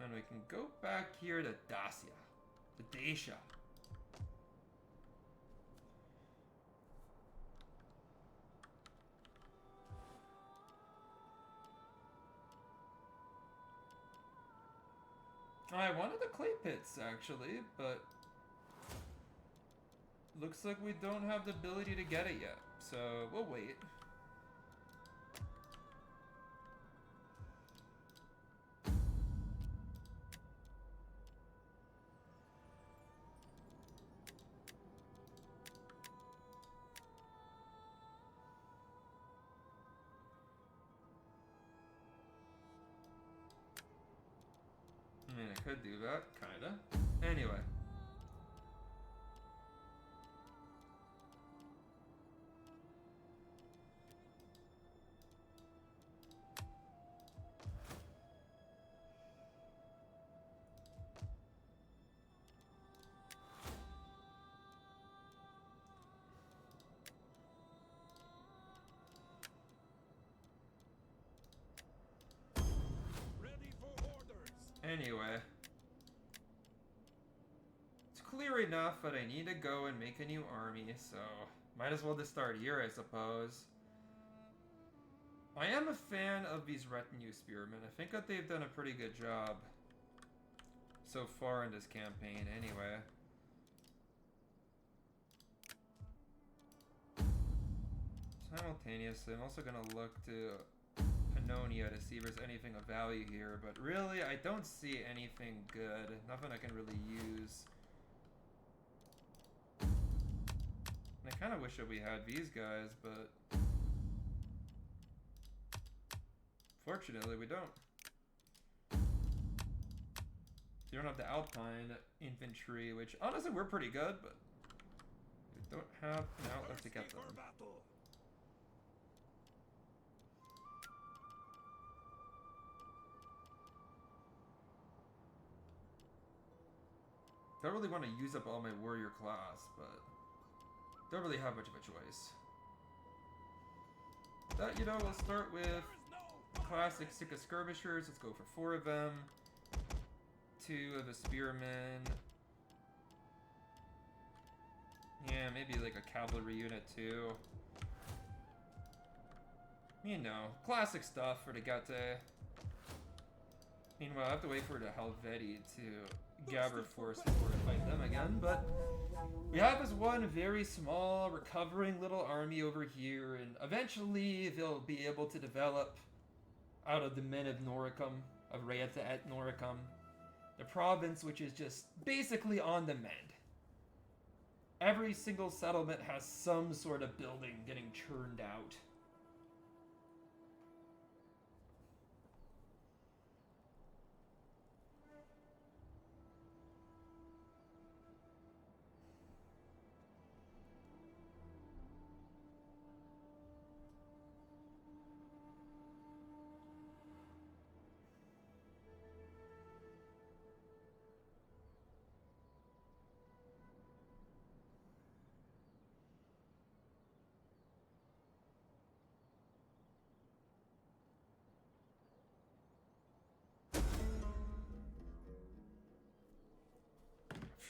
And we can go back here to Dacia. To Dacia. I wanted the clay pits, actually, but looks like we don't have the ability to get it yet, so we'll wait. I could do that, kinda. Anyway. Ready for orders. Anyway. It's clear enough that I need to go and make a new army, so might as well just start here, I suppose. I am a fan of these retinue spearmen. I think that they've done a pretty good job so far in this campaign, anyway. Simultaneously, I'm also going to look to Pannonia to see if there's anything of value here, but really, I don't see anything good. Nothing I can really use. And I kind of wish that we had these guys, but fortunately, we don't. You don't have the Alpine infantry, which honestly we're pretty good, but we don't have an outlet to get them. For battle. Don't really want to use up all my warrior class, but don't really have much of a choice. That, you know, we'll start with classic stick of skirmishers. Let's go for 4 of them. 2 of the spearmen. Yeah, maybe like a cavalry unit too. You know, classic stuff for the Getae. Meanwhile, I have to wait for the Helvetii to gather force before I fight them again, but we have this one very small, recovering little army over here, and eventually they'll be able to develop out of the men of Noricum, of Rheata et Noricum, the province which is just basically on the mend. Every single settlement has some sort of building getting churned out.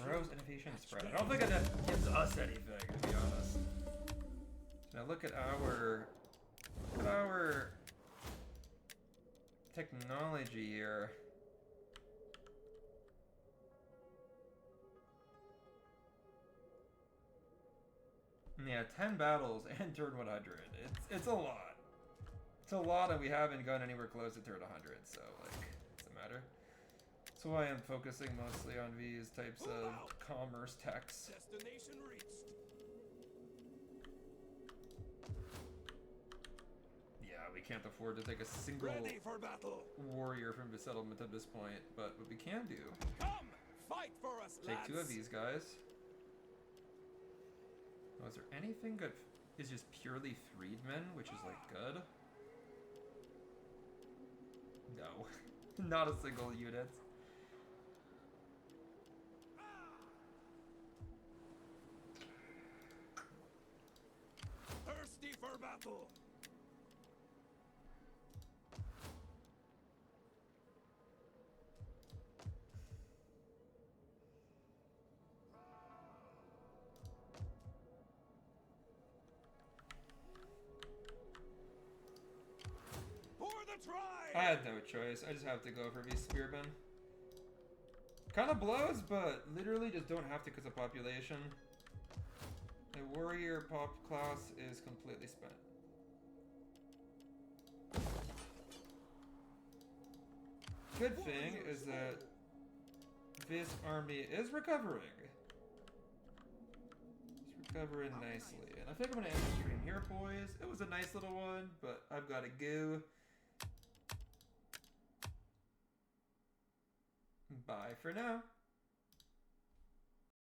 Rose innovation spread. I don't think that gives us anything, to be honest. Now look at our technology here. Yeah, 10 battles and turn 100. It's a lot. It's a lot, and we haven't gone anywhere close to turn 100, so like, doesn't matter. That's why I'm focusing mostly on these types of commerce techs. Destination reached. Yeah, we can't afford to take a single Ready for battle. warrior from the settlement at this point, but what we can do, Come, fight for us, take lads. 2 of these guys. Oh, is there anything good? Is just purely freedmen, which is like good? No, not a single unit. Thirsty for battle. For the tribe. I had no choice. I just have to go for these spearmen. Kind of blows, but literally just don't have to because of population. The warrior pop class is completely spent. Good thing is that this army is recovering. It's recovering nicely. And I think I'm going to end the stream here, boys. It was a nice little one, but I've got to go. Bye for now.